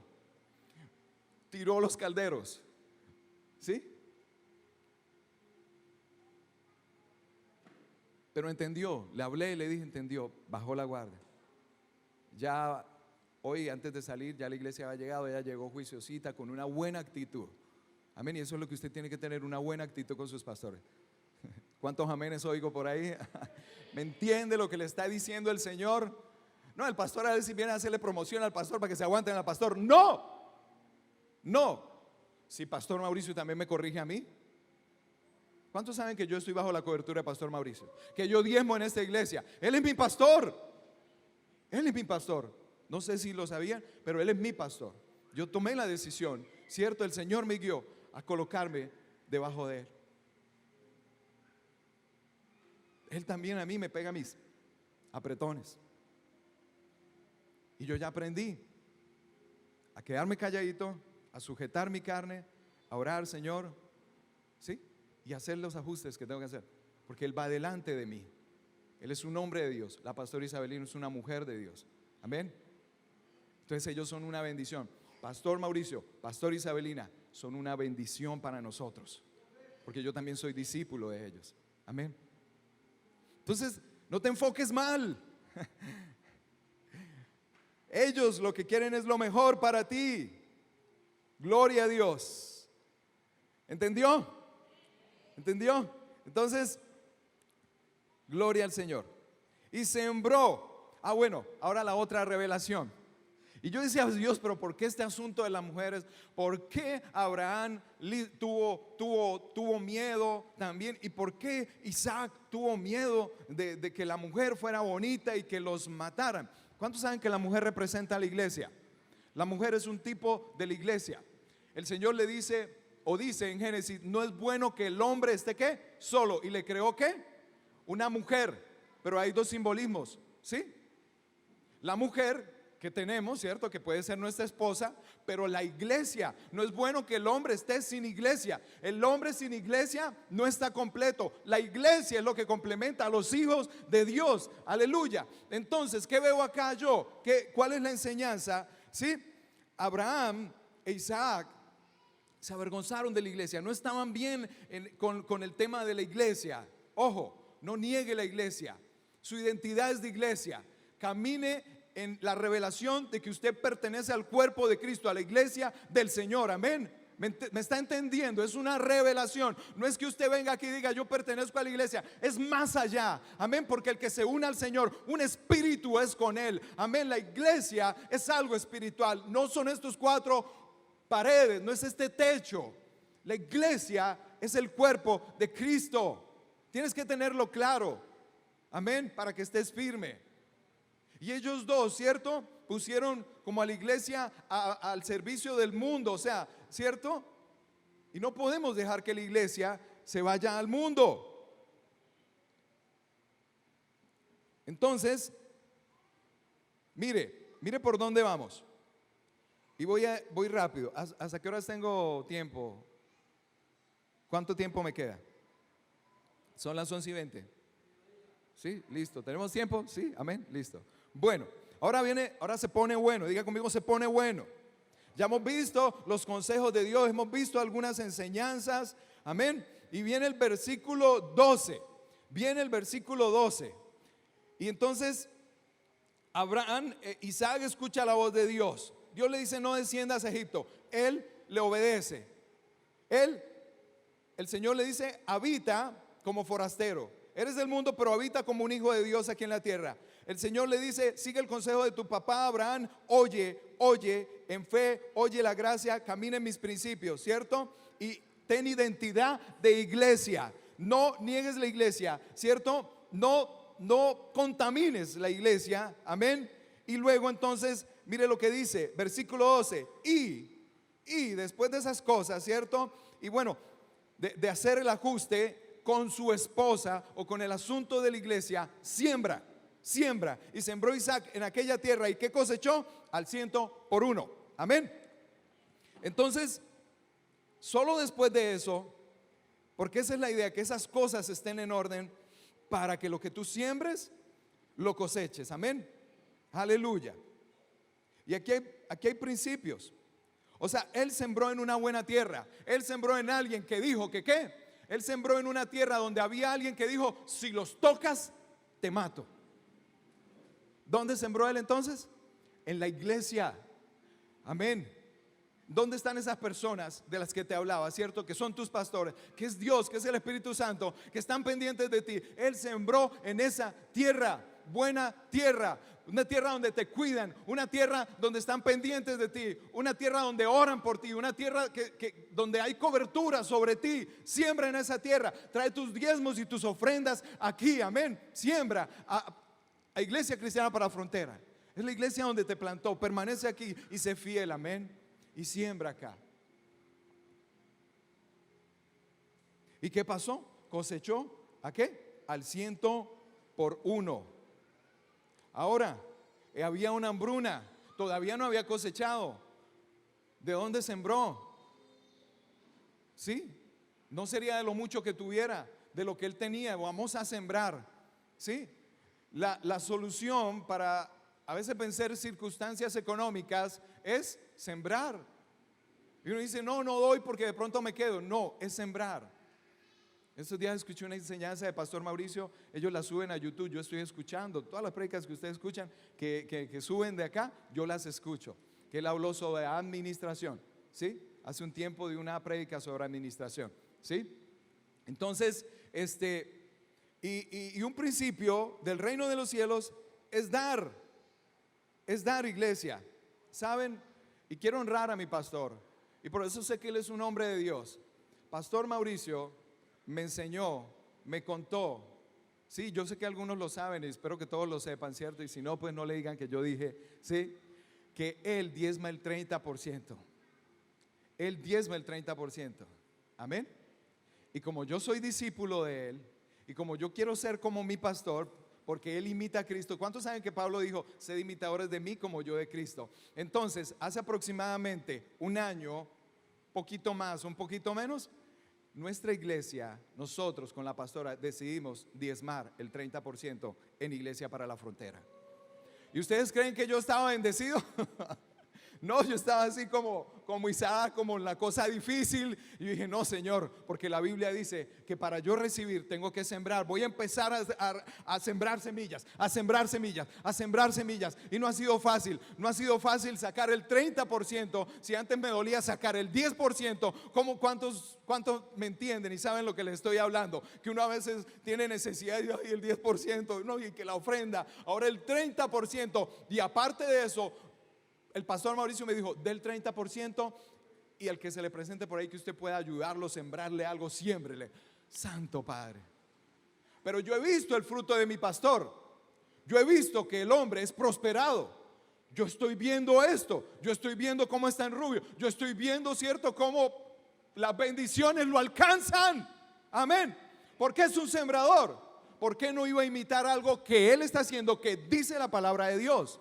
tiró los calderos, ¿sí? Pero entendió, le hablé y le dije, entendió, bajó la guardia. Ya hoy antes de salir, ya la iglesia había llegado, ella llegó juiciosita con una buena actitud. Amén, y eso es lo que usted tiene que tener, una buena actitud con sus pastores. ¿Cuántos amenes oigo por ahí? ¿Me entiende lo que le está diciendo el Señor? No, el pastor a veces viene a hacerle promoción al pastor para que se aguanten al pastor. No. Si pastor Mauricio también me corrige a mí. ¿Cuántos saben que yo estoy bajo la cobertura de pastor Mauricio? Que yo diezmo en esta iglesia. Él es mi pastor. No sé si lo sabían, pero él es mi pastor. Yo tomé la decisión, ¿cierto? El Señor me guió a colocarme debajo de él. Él también a mí me pega mis apretones. Y yo ya aprendí a quedarme calladito, a sujetar mi carne, a orar, Señor, ¿sí? Y hacer los ajustes que tengo que hacer, porque Él va delante de mí. Él es un hombre de Dios. La pastora Isabelina es una mujer de Dios. Amén. Entonces ellos son una bendición. Pastor Mauricio, pastor Isabelina son una bendición para nosotros, porque yo también soy discípulo de ellos. Amén. Entonces no te enfoques mal. Ellos lo que quieren es lo mejor para ti. Gloria a Dios. ¿Entendió? Entonces, gloria al Señor. Y sembró. Bueno, ahora la otra revelación. Y yo decía, Dios, pero ¿por qué este asunto de las mujeres? ¿Por qué Abraham tuvo miedo también? ¿Y por qué Isaac tuvo miedo de que la mujer fuera bonita y que los mataran? ¿Cuántos saben que la mujer representa a la iglesia? La mujer es un tipo de la iglesia. El Señor le dice, o dice en Génesis, no es bueno que el hombre esté ¿qué? Solo. ¿Y le creó qué? Una mujer. Pero hay dos simbolismos, ¿sí? La mujer que tenemos, ¿cierto? Que puede ser nuestra esposa, pero la iglesia. No es bueno que el hombre esté sin iglesia. El hombre sin iglesia no está completo. La iglesia es lo que complementa a los hijos de Dios. Aleluya. Entonces, ¿qué veo acá yo? ¿Cuál es la enseñanza? ¿Sí? Abraham e Isaac se avergonzaron de la iglesia. No estaban bien con el tema de la iglesia. Ojo, no niegue la iglesia. Su identidad es de iglesia. Camine en la revelación de que usted pertenece al cuerpo de Cristo, a la iglesia del Señor. Amén. ¿Me está entendiendo? Es una revelación. No es que usted venga aquí y diga yo pertenezco a la iglesia. Es más allá. Amén. Porque el que se une al Señor, un espíritu es con él. Amén. La iglesia es algo espiritual. No son estos cuatro paredes, no es este techo. La iglesia es el cuerpo de Cristo. Tienes que tenerlo claro. Amén. Para que estés firme. Y ellos dos, ¿cierto? pusieron como a la iglesia al servicio del mundo, o sea, ¿cierto? Y no podemos dejar que la iglesia se vaya al mundo. Entonces, mire por dónde vamos. Y voy rápido. ¿Hasta qué horas tengo tiempo? ¿Cuánto tiempo me queda? Son las 11:20. Sí, listo. ¿Tenemos tiempo? Sí, amén, listo. Bueno, ahora se pone bueno. Diga conmigo, se pone bueno. Ya hemos visto los consejos de Dios, hemos visto algunas enseñanzas, amén. Y viene el versículo 12. Y entonces Isaac escucha la voz de Dios. Dios le dice: no desciendas a Egipto. Él le obedece. El Señor le dice: habita como forastero. Eres del mundo, pero habita como un hijo de Dios aquí en la tierra. El Señor le dice: sigue el consejo de tu papá Abraham, oye en fe, oye la gracia, camina en mis principios, ¿cierto? Y ten identidad de iglesia. No niegues la iglesia, ¿cierto? No contamines la iglesia, amén. Y luego entonces, mire lo que dice, versículo 12, y después de esas cosas, ¿cierto? Y bueno, de hacer el ajuste con su esposa o con el asunto de la iglesia, siembra. Y sembró Isaac en aquella tierra, ¿y qué cosechó? Al 100%. Amén. Entonces, solo después de eso, porque esa es la idea, que esas cosas estén en orden para que lo que tú siembres lo coseches. Amén. Aleluya. Y aquí hay principios. O sea, él sembró en una buena tierra. Él sembró en alguien que dijo que ¿qué? Él sembró en una tierra donde había alguien que dijo: si los tocas, te mato. ¿Dónde sembró él entonces? En la iglesia. Amén. ¿Dónde están esas personas de las que te hablaba, cierto? Que son tus pastores, que es Dios, que es el Espíritu Santo, que están pendientes de ti. Él sembró en esa tierra, buena tierra, una tierra donde te cuidan, una tierra donde están pendientes de ti, una tierra donde oran por ti, una tierra donde hay cobertura sobre ti. Siembra en esa tierra, trae tus diezmos y tus ofrendas aquí, amén. Siembra a Iglesia Cristiana para la Frontera. Es la iglesia donde te plantó. Permanece aquí y sé fiel, amén. Y siembra acá. ¿Y qué pasó? Cosechó ¿a qué? Al 100%. Ahora, había una hambruna, todavía no había cosechado. ¿De dónde sembró? ¿Sí? No sería de lo mucho que tuviera, de lo que él tenía. Vamos a sembrar. ¿Sí? La solución para a veces vencer circunstancias económicas es sembrar. Y uno dice: no doy porque de pronto me quedo. No, es sembrar. Estos días escuché una enseñanza de Pastor Mauricio. Ellos la suben a YouTube. Yo estoy escuchando todas las prédicas que ustedes escuchan, que suben de acá, yo las escucho. Que él habló sobre administración, ¿sí? Hace un tiempo de una prédica sobre administración, ¿sí? Entonces, y un principio del reino de los cielos es dar, iglesia, ¿saben? Y quiero honrar a mi pastor, y por eso sé que él es un hombre de Dios. Pastor Mauricio me enseñó, me contó, sí, yo sé que algunos lo saben y espero que todos lo sepan, ¿cierto? Y si no, pues no le digan que yo dije, sí, que él diezma el 30%. Él diezma el 30%. Amén. Y como yo soy discípulo de él, y como yo quiero ser como mi pastor, porque él imita a Cristo. ¿Cuántos saben que Pablo dijo: sed imitadores de mí como yo de Cristo? Entonces, hace aproximadamente un año, poquito más, un poquito menos, nuestra iglesia, nosotros con la pastora decidimos diezmar el 30% en Iglesia para la Frontera. ¿Y ustedes creen que yo estaba bendecido? No, yo estaba así como Isaac, como la cosa difícil. Y dije: no, Señor, porque la Biblia dice que para yo recibir tengo que sembrar. Voy a empezar a sembrar semillas, a sembrar semillas, a sembrar semillas. Y no ha sido fácil, no ha sido fácil sacar el 30%. Si antes me dolía sacar el 10%, ¿cuántos me entienden y saben lo que les estoy hablando? Que uno a veces tiene necesidad y el 10%, no, y que la ofrenda, ahora el 30%. Y aparte de eso, el pastor Mauricio me dijo: del 30%, y al que se le presente por ahí que usted pueda ayudarlo, sembrarle algo, siémbrele. Santo Padre. Pero yo he visto el fruto de mi pastor. Yo he visto que el hombre es prosperado. yo estoy viendo esto, yo estoy viendo cómo está en rubio, yo estoy viendo, ¿cierto?, cómo las bendiciones lo alcanzan. Amén. ¿Por qué es un sembrador? ¿Por qué no iba a imitar algo que él está haciendo, que dice la palabra de Dios?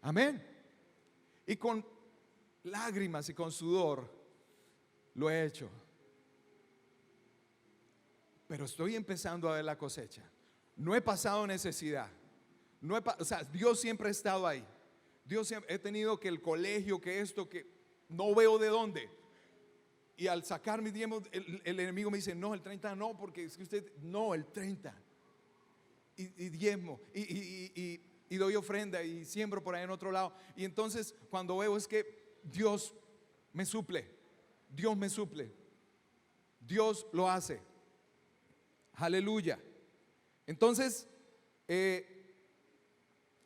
Amén. Y con lágrimas y con sudor lo he hecho. Pero estoy empezando a ver la cosecha. No he pasado necesidad. O sea, Dios siempre ha estado ahí. Dios siempre, he tenido que el colegio, que esto, que no veo de dónde. Y al sacar mi diezmo, el enemigo me dice, no, el 30 no, porque es que usted, no, el 30. Y diezmo, y doy ofrenda y siembro por ahí en otro lado. Y entonces cuando veo es que Dios me suple. Dios me suple. Dios lo hace. Aleluya. Entonces,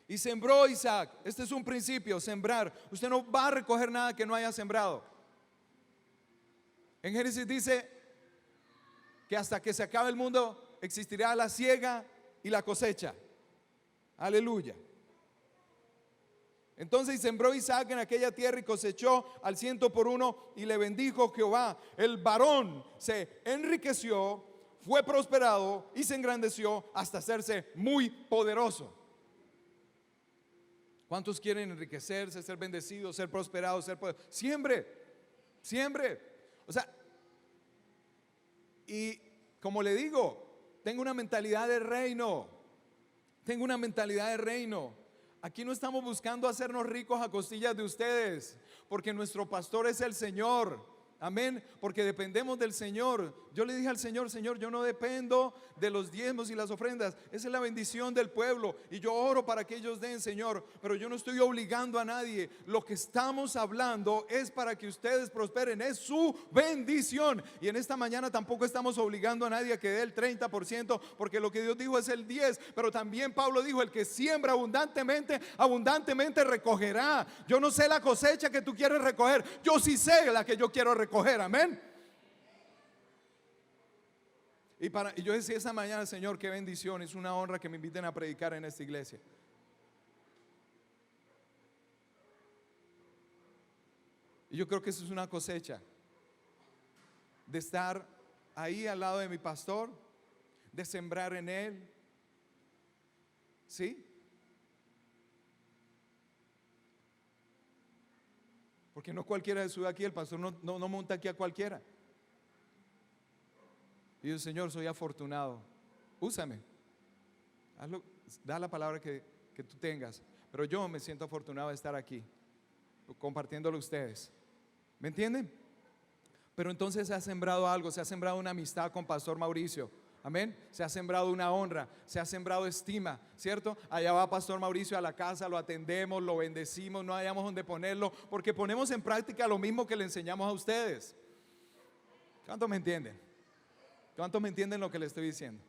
y sembró Isaac. Este es un principio, sembrar. Usted no va a recoger nada que no haya sembrado. En Génesis dice que hasta que se acabe el mundo existirá la siega y la cosecha. Aleluya. Entonces sembró Isaac en aquella tierra y cosechó al 100 por 1 y le bendijo Jehová. El varón se enriqueció, fue prosperado y se engrandeció hasta hacerse muy poderoso. ¿Cuántos quieren enriquecerse, ser bendecidos, ser prosperados, ser poderosos? Siembre, siembre. O sea, y como le digo, tengo una mentalidad de reino. Tengo una mentalidad de reino. Aquí no estamos buscando hacernos ricos a costillas de ustedes, porque nuestro pastor es el Señor. Amén, porque dependemos del Señor. Yo le dije al Señor, Señor, yo no dependo de los diezmos y las ofrendas. Esa es la bendición del pueblo y yo oro para que ellos den, Señor, pero yo no estoy obligando a nadie. Lo que estamos hablando es para que ustedes prosperen, es su bendición. Y en esta mañana tampoco estamos obligando a nadie a que dé el 30%, porque lo que Dios dijo es el 10%, pero también Pablo dijo, el que siembra abundantemente, abundantemente recogerá. Yo no sé la cosecha que tú quieres recoger, yo sí sé la que yo quiero recoger. Amén. Y yo decía esa mañana, Señor, qué bendición, es una honra que me inviten a predicar en esta iglesia. Y yo creo que eso es una cosecha de estar ahí al lado de mi pastor, de sembrar en él. ¿Sí? Porque no cualquiera se sube aquí, el pastor no monta aquí a cualquiera. Y yo, Señor, soy afortunado, úsame, hazlo, da la palabra que tú tengas. Pero yo me siento afortunado de estar aquí compartiéndolo a ustedes. ¿Me entienden? Pero entonces se ha sembrado algo, se ha sembrado una amistad con Pastor Mauricio. Amén. Se ha sembrado una honra, se ha sembrado estima, ¿cierto? Allá va Pastor Mauricio a la casa, lo atendemos, lo bendecimos, no hayamos donde ponerlo, porque ponemos en práctica lo mismo que le enseñamos a ustedes. ¿Cuántos me entienden? ¿Cuántos me entienden lo que le estoy diciendo?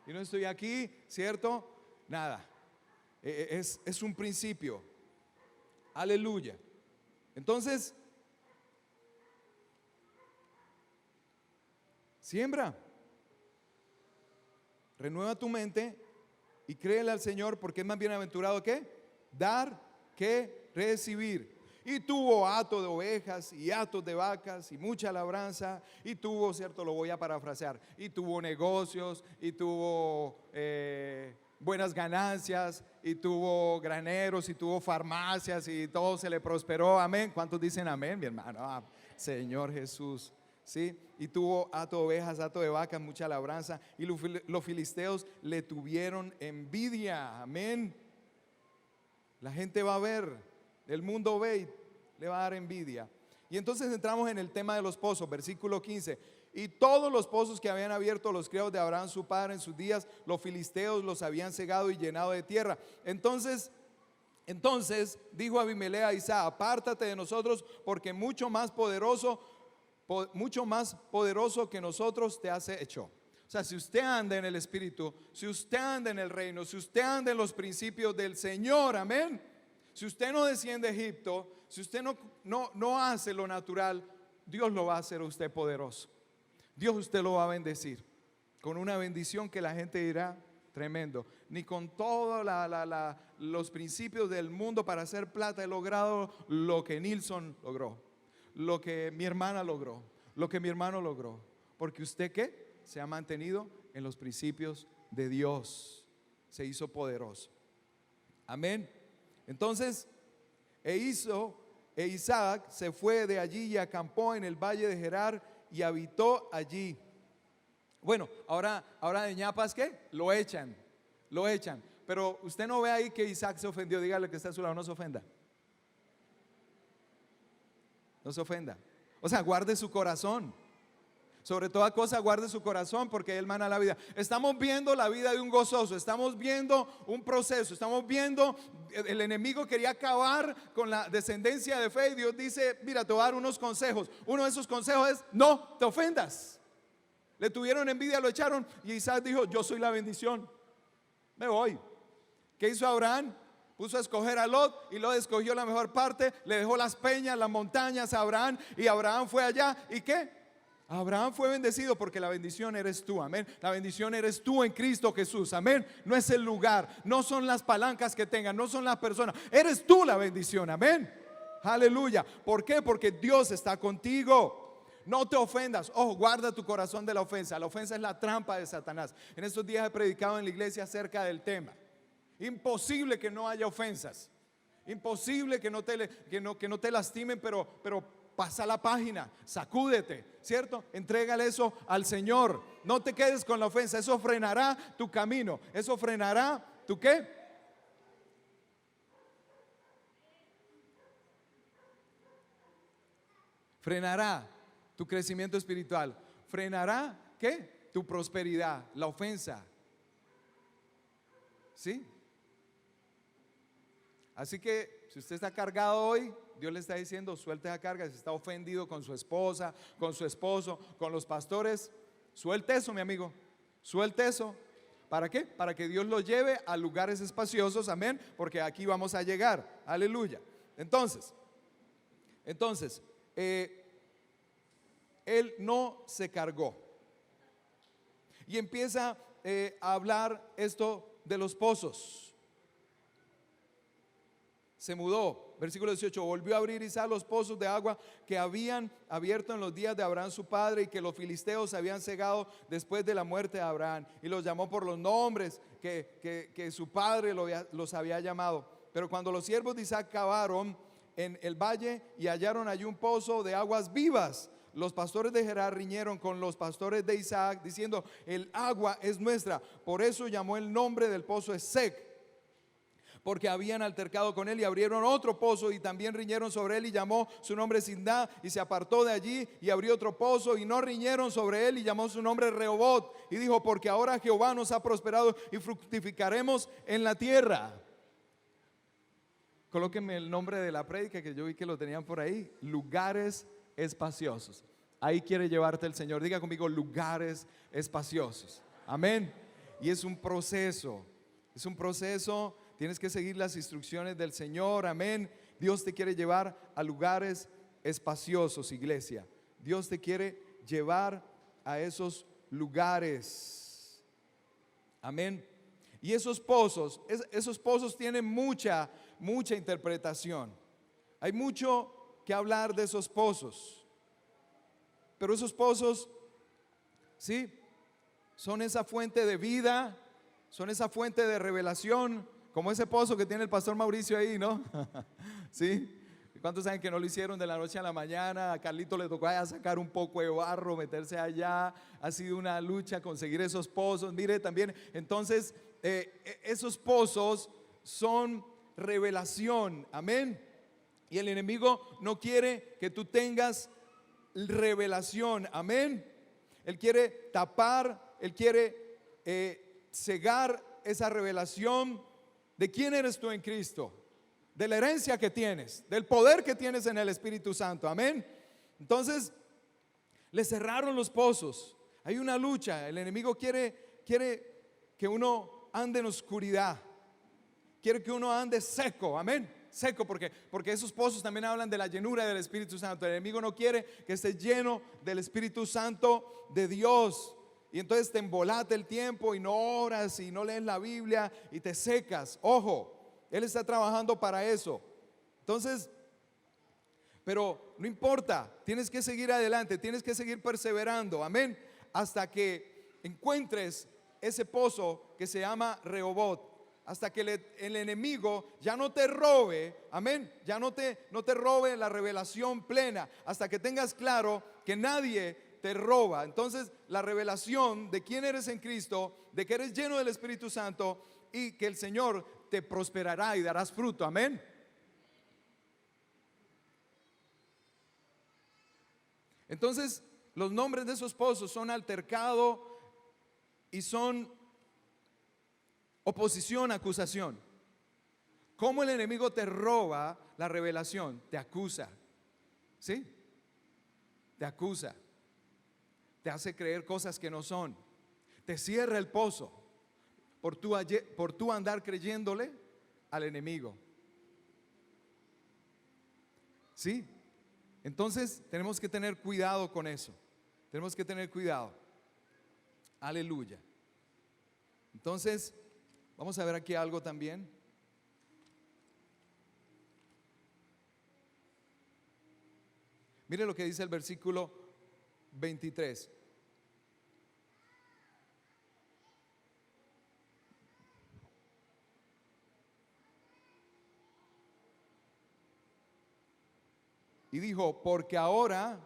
Y no estoy aquí, ¿cierto? Nada. Es un principio. Aleluya. Entonces, siembra. Renueva tu mente y créele al Señor, porque es más bienaventurado que dar que recibir. Y tuvo hato de ovejas y hatos de vacas y mucha labranza, y tuvo, cierto, lo voy a parafrasear, y tuvo negocios, y tuvo buenas ganancias, y tuvo graneros, y tuvo farmacias, y todo se le prosperó. Amén. ¿Cuántos dicen amén, mi hermano? Ah, Señor Jesús. ¿Sí? Y tuvo hato de ovejas, hato de vacas, mucha labranza, y los filisteos le tuvieron envidia. Amén. La gente va a ver, el mundo ve y le va a dar envidia. Y entonces entramos en el tema de los pozos, versículo 15. Y todos los pozos que habían abierto los criados de Abraham su padre en sus días, los filisteos los habían cegado y llenado de tierra. Entonces dijo Abimelech a Isaac: apártate de nosotros, porque mucho más poderoso que nosotros te has hecho. O sea, si usted anda en el Espíritu, si usted anda en el reino, si usted anda en los principios del Señor, amén. Si usted no desciende a Egipto, si usted no hace lo natural, Dios lo va a hacer a usted poderoso. Dios usted lo va a bendecir con una bendición que la gente dirá: tremendo. Ni con todos los principios del mundo para hacer plata he logrado lo que Nilson logró, lo que mi hermana logró, lo que mi hermano logró. Porque usted, ¿qué? Se ha mantenido en los principios de Dios. Se hizo poderoso. Amén. Entonces, Isaac se fue de allí y acampó en el valle de Gerar y habitó allí. Bueno, ahora de ñapas, ¿qué? Lo echan. Pero usted no ve ahí que Isaac se ofendió. Dígale que está a su lado, no se ofenda. No se ofenda. O sea, guarde su corazón. Sobre toda cosa guarde su corazón, porque Él mana la vida. Estamos viendo la vida de un gozoso. Estamos viendo un proceso. Estamos viendo, el enemigo quería acabar con la descendencia de fe, y Dios dice: mira, te voy a dar unos consejos. Uno de esos consejos es: no te ofendas. Le tuvieron envidia, lo echaron, y Isaac dijo: yo soy la bendición, me voy. ¿Qué hizo Abraham? Puso a escoger a Lot, y Lot escogió la mejor parte. Le dejó las peñas, las montañas a Abraham, y Abraham fue allá. ¿Y qué? Abraham fue bendecido, porque la bendición eres tú, amén. La bendición eres tú en Cristo Jesús, amén. No es el lugar, no son las palancas que tengan, no son las personas, eres tú la bendición, amén. Aleluya. ¿Por qué? Porque Dios está contigo. No te ofendas. Ojo, guarda tu corazón de la ofensa. La ofensa es la trampa de Satanás. En estos días he predicado en la iglesia acerca del tema. Imposible que no haya ofensas. Imposible que no te lastimen, pero pasa la página, sacúdete, ¿cierto? Entrégale eso al Señor. No te quedes con la ofensa. Eso frenará tu camino. Eso frenará tu ¿qué? Frenará tu crecimiento espiritual. Frenará ¿qué? Tu prosperidad, la ofensa. ¿Sí? Así que si usted está cargado hoy, Dios le está diciendo: suelte esa carga. Si está ofendido con su esposa, con su esposo, con los pastores, suelte eso, mi amigo. Suelte eso. ¿Para qué? Para que Dios lo lleve a lugares espaciosos, amén. Porque aquí vamos a llegar, aleluya. Entonces, él no se cargó. Y empieza a hablar esto de los pozos. Se mudó, versículo 18, volvió a abrir Isaac los pozos de agua que habían abierto en los días de Abraham su padre, y que los filisteos habían cegado después de la muerte de Abraham, y los llamó por los nombres que su padre los había llamado. Pero cuando los siervos de Isaac cavaron en el valle y hallaron allí un pozo de aguas vivas, los pastores de Gerar riñeron con los pastores de Isaac, diciendo: el agua es nuestra. Por eso llamó el nombre del pozo Esek, porque habían altercado con él, y abrieron otro pozo y también riñeron sobre él, y llamó su nombre Sindá, y se apartó de allí y abrió otro pozo, y no riñeron sobre él, y llamó su nombre Rehobot, y dijo: porque ahora Jehová nos ha prosperado y fructificaremos en la tierra. Colóquenme el nombre de la prédica, que yo vi que lo tenían por ahí: lugares espaciosos. Ahí quiere llevarte el Señor. Diga conmigo: lugares espaciosos, amén. Y es un proceso. Tienes que seguir las instrucciones del Señor, amén. Dios te quiere llevar a lugares espaciosos, iglesia. Dios te quiere llevar a esos lugares, amén. Y esos pozos tienen mucha interpretación. Hay mucho que hablar de esos pozos. Pero esos pozos, sí, son esa fuente de vida, son esa fuente de revelación. Como ese pozo que tiene el pastor Mauricio ahí, ¿no? ¿Sí? ¿Cuántos saben que no lo hicieron de la noche a la mañana? A Carlito le tocó allá sacar un poco de barro, meterse allá. Ha sido una lucha conseguir esos pozos. Mire también, entonces, esos pozos son revelación, amén. Y el enemigo no quiere que tú tengas revelación, amén. Él quiere tapar, él quiere cegar esa revelación. ¿De quién eres tú en Cristo? De la herencia que tienes, del poder que tienes en el Espíritu Santo, amén. Entonces, le cerraron los pozos. Hay una lucha. El enemigo quiere que uno ande en oscuridad. Quiere que uno ande seco, amén. Seco, porque esos pozos también hablan de la llenura del Espíritu Santo. El enemigo no quiere que esté lleno del Espíritu Santo de Dios. y entonces te embolate el tiempo y no oras y no lees la Biblia y te secas. Ojo, Él está trabajando para eso. Entonces, pero no importa, tienes que seguir adelante, tienes que seguir perseverando, amén, hasta que encuentres ese pozo que se llama Rehobot. Hasta que el enemigo ya no te robe, amén, ya no te robe la revelación plena, hasta que tengas claro que nadie te roba. Entonces la revelación de quién eres en Cristo, de que eres lleno del Espíritu Santo y que el Señor te prosperará y darás fruto, amén. Entonces los nombres de esos pozos son altercado y son oposición, acusación. ¿Cómo el enemigo te roba la revelación? Te acusa, ¿sí? Te acusa, te hace creer cosas que no son, te cierra el pozo por tu andar creyéndole al enemigo, ¿sí? Entonces tenemos que tener cuidado con eso, tenemos que tener cuidado. Aleluya. Entonces vamos a ver aquí algo también. Mire lo que dice el versículo 23. Y dijo, porque ahora,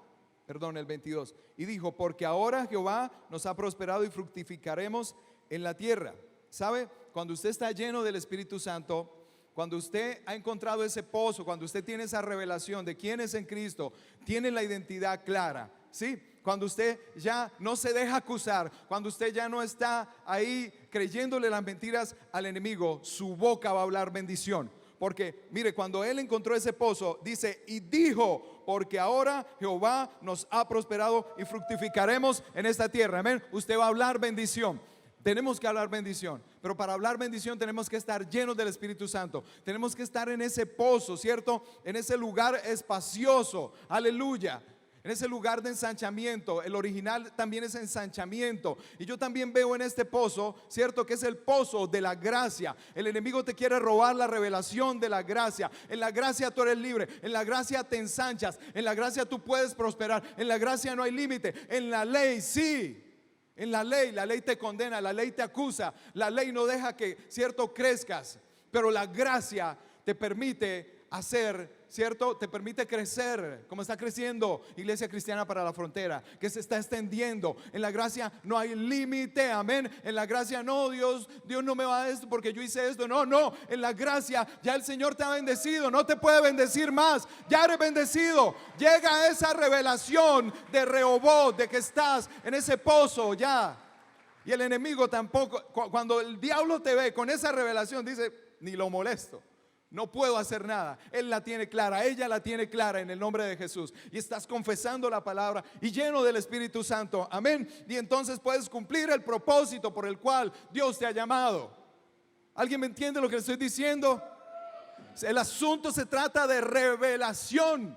perdón, el 22. Y dijo, porque ahora Jehová nos ha prosperado y fructificaremos en la tierra. ¿Sabe? Cuando usted está lleno del Espíritu Santo, cuando usted ha encontrado ese pozo, cuando usted tiene esa revelación de quién es en Cristo, tiene la identidad clara, ¿sí? Cuando usted ya no se deja acusar, cuando usted ya no está ahí creyéndole las mentiras al enemigo, su boca va a hablar bendición. Porque mire, cuando él encontró ese pozo, dice, y dijo, porque ahora Jehová nos ha prosperado y fructificaremos en esta tierra. Amén. Usted va a hablar bendición. Tenemos que hablar bendición, pero para hablar bendición tenemos que estar llenos del Espíritu Santo. Tenemos que estar en ese pozo, ¿cierto? En ese lugar espacioso, aleluya. En ese lugar de ensanchamiento. El original también es ensanchamiento. Y yo también veo en este pozo, ¿cierto? Que es el pozo de la gracia. El enemigo te quiere robar la revelación de la gracia. En la gracia tú eres libre. En la gracia te ensanchas. En la gracia tú puedes prosperar. En la gracia no hay límite. En la ley sí. En la ley te condena, la ley te acusa, la ley no deja que, cierto, crezcas, pero la gracia te permite hacer, cierto, te permite crecer, como está creciendo Iglesia Cristiana para la Frontera, que se está extendiendo. En la gracia no hay límite, amén. En la gracia no, Dios no me va a dar esto porque yo hice esto, no, en la gracia ya el Señor te ha bendecido, no te puede bendecir más, ya eres bendecido. Llega esa revelación de Rehobot, de que estás en ese pozo ya. Y el enemigo tampoco, cuando el diablo te ve con esa revelación, dice, ni lo molesto. No puedo hacer nada. Él la tiene clara, ella la tiene clara en el nombre de Jesús. Y estás confesando la palabra y lleno del Espíritu Santo. Amén. Y entonces puedes cumplir el propósito por el cual Dios te ha llamado. ¿Alguien me entiende lo que le estoy diciendo? El asunto se trata de revelación.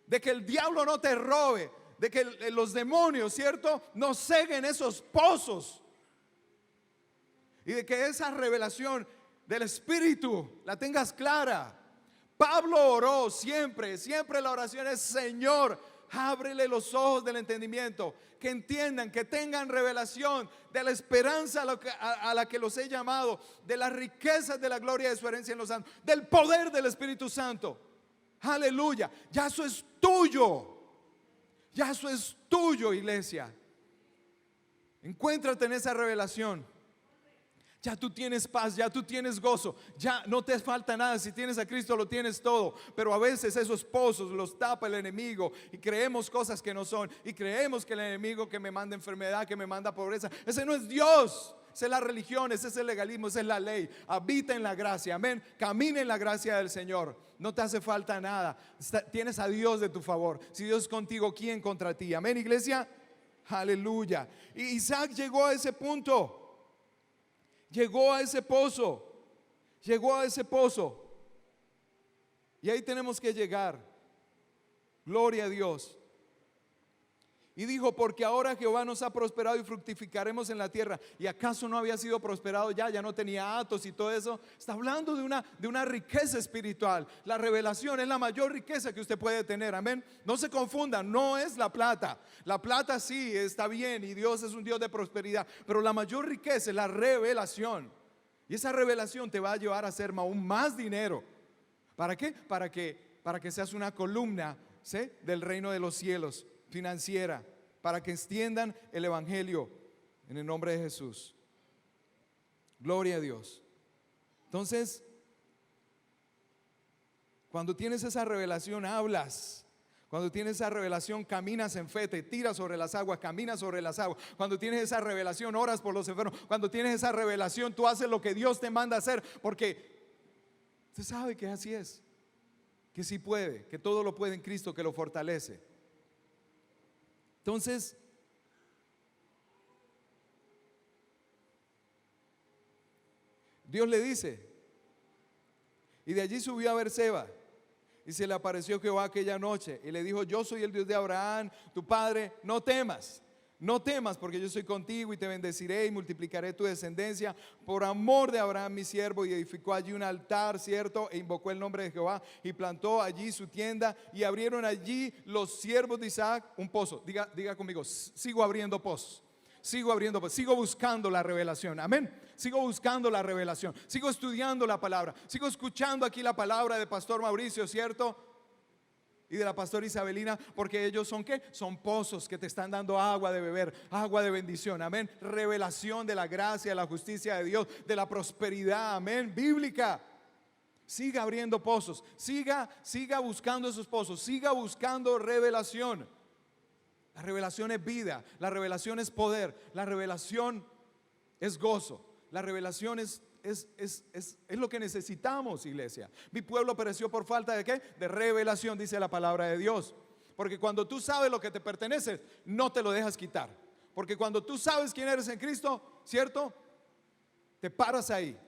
De que el diablo no te robe. De que los demonios, ¿cierto? No ceguen esos pozos. Y de que esa revelación del Espíritu la tengas clara. Pablo oró siempre la oración es: Señor, ábrele los ojos del entendimiento, que entiendan, que tengan revelación de la esperanza a la que los he llamado, de las riquezas de la gloria de su herencia en los santos, del poder del Espíritu Santo. Aleluya, ya eso es tuyo. Ya eso es tuyo, iglesia. Encuéntrate en esa revelación. Ya tú tienes paz, ya tú tienes gozo, ya no te falta nada. Si tienes a Cristo lo tienes todo. Pero a veces esos pozos los tapa el enemigo y creemos cosas que no son. Y creemos que el enemigo que me manda enfermedad, que me manda pobreza, ese no es Dios. Esa es la religión, ese es el legalismo, esa es la ley. Habita en la gracia, amén. Camina en la gracia del Señor. No te hace falta nada. Tienes a Dios de tu favor. Si Dios es contigo, ¿quién contra ti? Amén, iglesia. Aleluya. Y Isaac llegó a ese punto. Llegó a ese pozo. Llegó a ese pozo. Y ahí tenemos que llegar. Gloria a Dios. Y dijo, porque ahora Jehová nos ha prosperado y fructificaremos en la tierra. ¿Y acaso no había sido prosperado ya? Ya no tenía atos y todo eso. Está hablando de una riqueza espiritual. La revelación es la mayor riqueza que usted puede tener. Amén. No se confundan, no es la plata. La plata sí está bien y Dios es un Dios de prosperidad. Pero la mayor riqueza es la revelación. Y esa revelación te va a llevar a hacer aún más dinero. ¿Para qué? Para que seas una columna, ¿sí?, del reino de los cielos, financiera, para que extiendan el evangelio en el nombre de Jesús. Gloria a Dios. Entonces, cuando tienes esa revelación, hablas. Cuando tienes esa revelación, caminas en fe, te tiras sobre las aguas, caminas sobre las aguas. Cuando tienes esa revelación, oras por los enfermos. Cuando tienes esa revelación, tú haces lo que Dios te manda hacer, porque usted sabe que así es, que sí puede, que todo lo puede en Cristo que lo fortalece. Entonces, Dios le dice, y de allí subió a Berseba, y se le apareció Jehová aquella noche, y le dijo, yo soy el Dios de Abraham, tu padre, no temas, porque yo soy contigo y te bendeciré y multiplicaré tu descendencia por amor de Abraham mi siervo. Y edificó allí un altar, ¿cierto? E invocó el nombre de Jehová y plantó allí su tienda, y abrieron allí los siervos de Isaac un pozo. Diga conmigo, sigo abriendo pozos. Sigo abriendo, sigo buscando la revelación, amén. Sigo buscando la revelación, sigo estudiando la palabra, sigo escuchando aquí la palabra de Pastor Mauricio, ¿cierto? Y de la pastora Isabelina, porque ellos son ¿qué? Son pozos que te están dando agua de beber, agua de bendición, amén. Revelación de la gracia, de la justicia de Dios, de la prosperidad, amén, bíblica. Siga abriendo pozos, siga buscando esos pozos, siga buscando revelación. La revelación es vida, la revelación es poder, la revelación es gozo, la revelación es lo que necesitamos, iglesia. Mi pueblo pereció por falta de ¿qué? De revelación, dice la palabra de Dios. Porque cuando tú sabes lo que te pertenece, no te lo dejas quitar. Porque cuando tú sabes quién eres en Cristo, ¿cierto? Te paras ahí.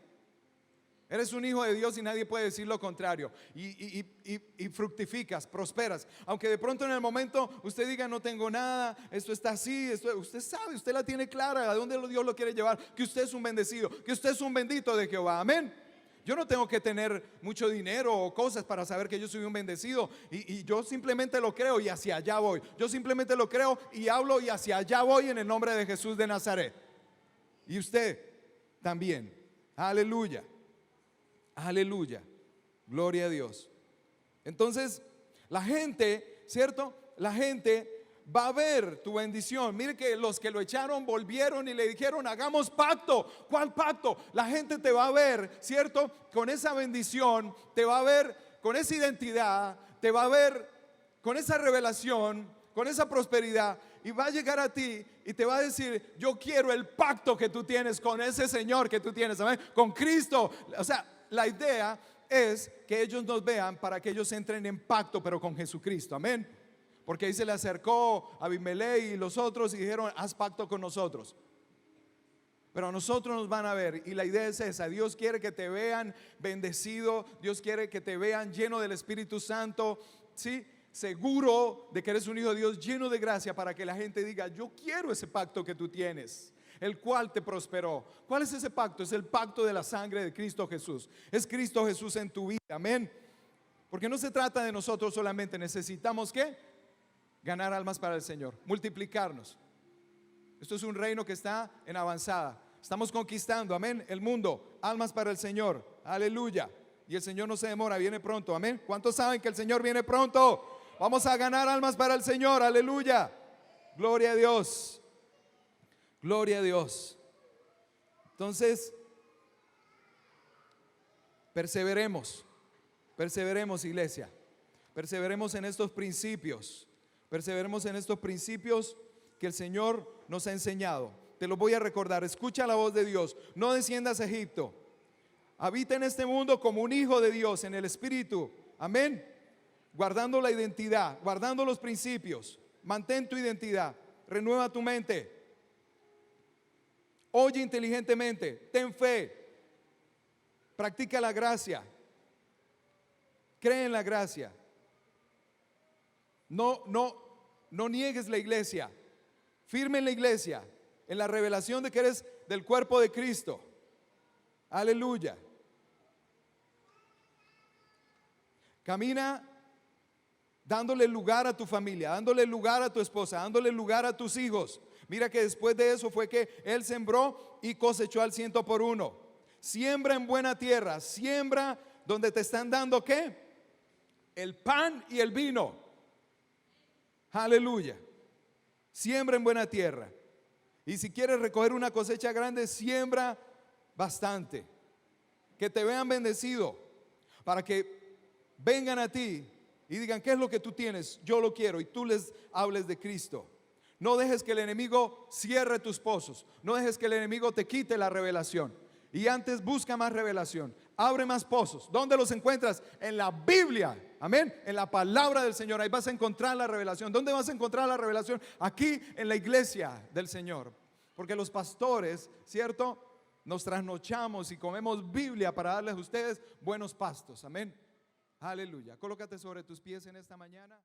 Eres un hijo de Dios y nadie puede decir lo contrario. Y fructificas, prosperas. Aunque de pronto en el momento usted diga, no tengo nada, esto está así, usted sabe, usted la tiene clara a dónde Dios lo quiere llevar, que usted es un bendecido, que usted es un bendito de Jehová, amén. Yo no tengo que tener mucho dinero o cosas para saber que yo soy un bendecido, y yo simplemente lo creo y hacia allá voy. Yo simplemente lo creo y hablo y hacia allá voy en el nombre de Jesús de Nazaret. Y usted también, aleluya. Aleluya, gloria a Dios. Entonces la gente, ¿cierto? La gente va a ver tu bendición. Mire que los que lo echaron volvieron y le dijeron, hagamos pacto. ¿Cuál pacto? La gente te va a ver, ¿cierto? Con esa bendición, te va a ver con esa identidad, te va a ver con esa revelación, con esa prosperidad, y va a llegar a ti y te va a decir, yo quiero el pacto que tú tienes con ese Señor que tú tienes, ¿amén? Con Cristo. O sea, la idea es que ellos nos vean para que ellos entren en pacto, pero con Jesucristo, amén. Porque ahí se le acercó a Abimelech y los otros y dijeron, haz pacto con nosotros. Pero a nosotros nos van a ver, y la idea es esa. Dios quiere que te vean bendecido, Dios quiere que te vean lleno del Espíritu Santo, ¿sí? Seguro de que eres un hijo de Dios, lleno de gracia, para que la gente diga, yo quiero ese pacto que tú tienes, el cual te prosperó. ¿Cuál es ese pacto? Es el pacto de la sangre de Cristo Jesús. Es Cristo Jesús en tu vida, amén. Porque no se trata de nosotros solamente, necesitamos ¿qué? Ganar almas para el Señor, multiplicarnos. Esto es un reino que está en avanzada. Estamos conquistando, amén, el mundo, almas para el Señor, aleluya. Y el Señor no se demora, viene pronto, amén. ¿Cuántos saben que el Señor viene pronto? Vamos a ganar almas para el Señor, aleluya. Gloria a Dios. Gloria a Dios. Entonces, perseveremos, iglesia. Perseveremos en estos principios. Perseveremos en estos principios que el Señor nos ha enseñado. Te los voy a recordar. Escucha la voz de Dios. No desciendas a Egipto. Habita en este mundo como un hijo de Dios en el Espíritu. Amén. Guardando la identidad, guardando los principios. Mantén tu identidad. Renueva tu mente. Oye inteligentemente, ten fe, practica la gracia, cree en la gracia, no niegues la iglesia, firme en la iglesia, en la revelación de que eres del cuerpo de Cristo. Aleluya. Camina dándole lugar a tu familia, dándole lugar a tu esposa, dándole lugar a tus hijos. Mira que después de eso fue que él sembró y cosechó al 100 por uno. Siembra en buena tierra, siembra donde te están dando ¿qué? El pan y el vino. Aleluya. Siembra en buena tierra. Y si quieres recoger una cosecha grande, siembra bastante. Que te vean bendecido, para que vengan a ti y digan, ¿qué es lo que tú tienes? Yo lo quiero. Y tú les hables de Cristo. No dejes que el enemigo cierre tus pozos. No dejes que el enemigo te quite la revelación. Y antes busca más revelación. Abre más pozos. ¿Dónde los encuentras? En la Biblia. Amén. En la palabra del Señor. Ahí vas a encontrar la revelación. ¿Dónde vas a encontrar la revelación? Aquí en la iglesia del Señor. Porque los pastores, ¿cierto? Nos trasnochamos y comemos Biblia para darles a ustedes buenos pastos. Amén. Aleluya. Colócate sobre tus pies en esta mañana.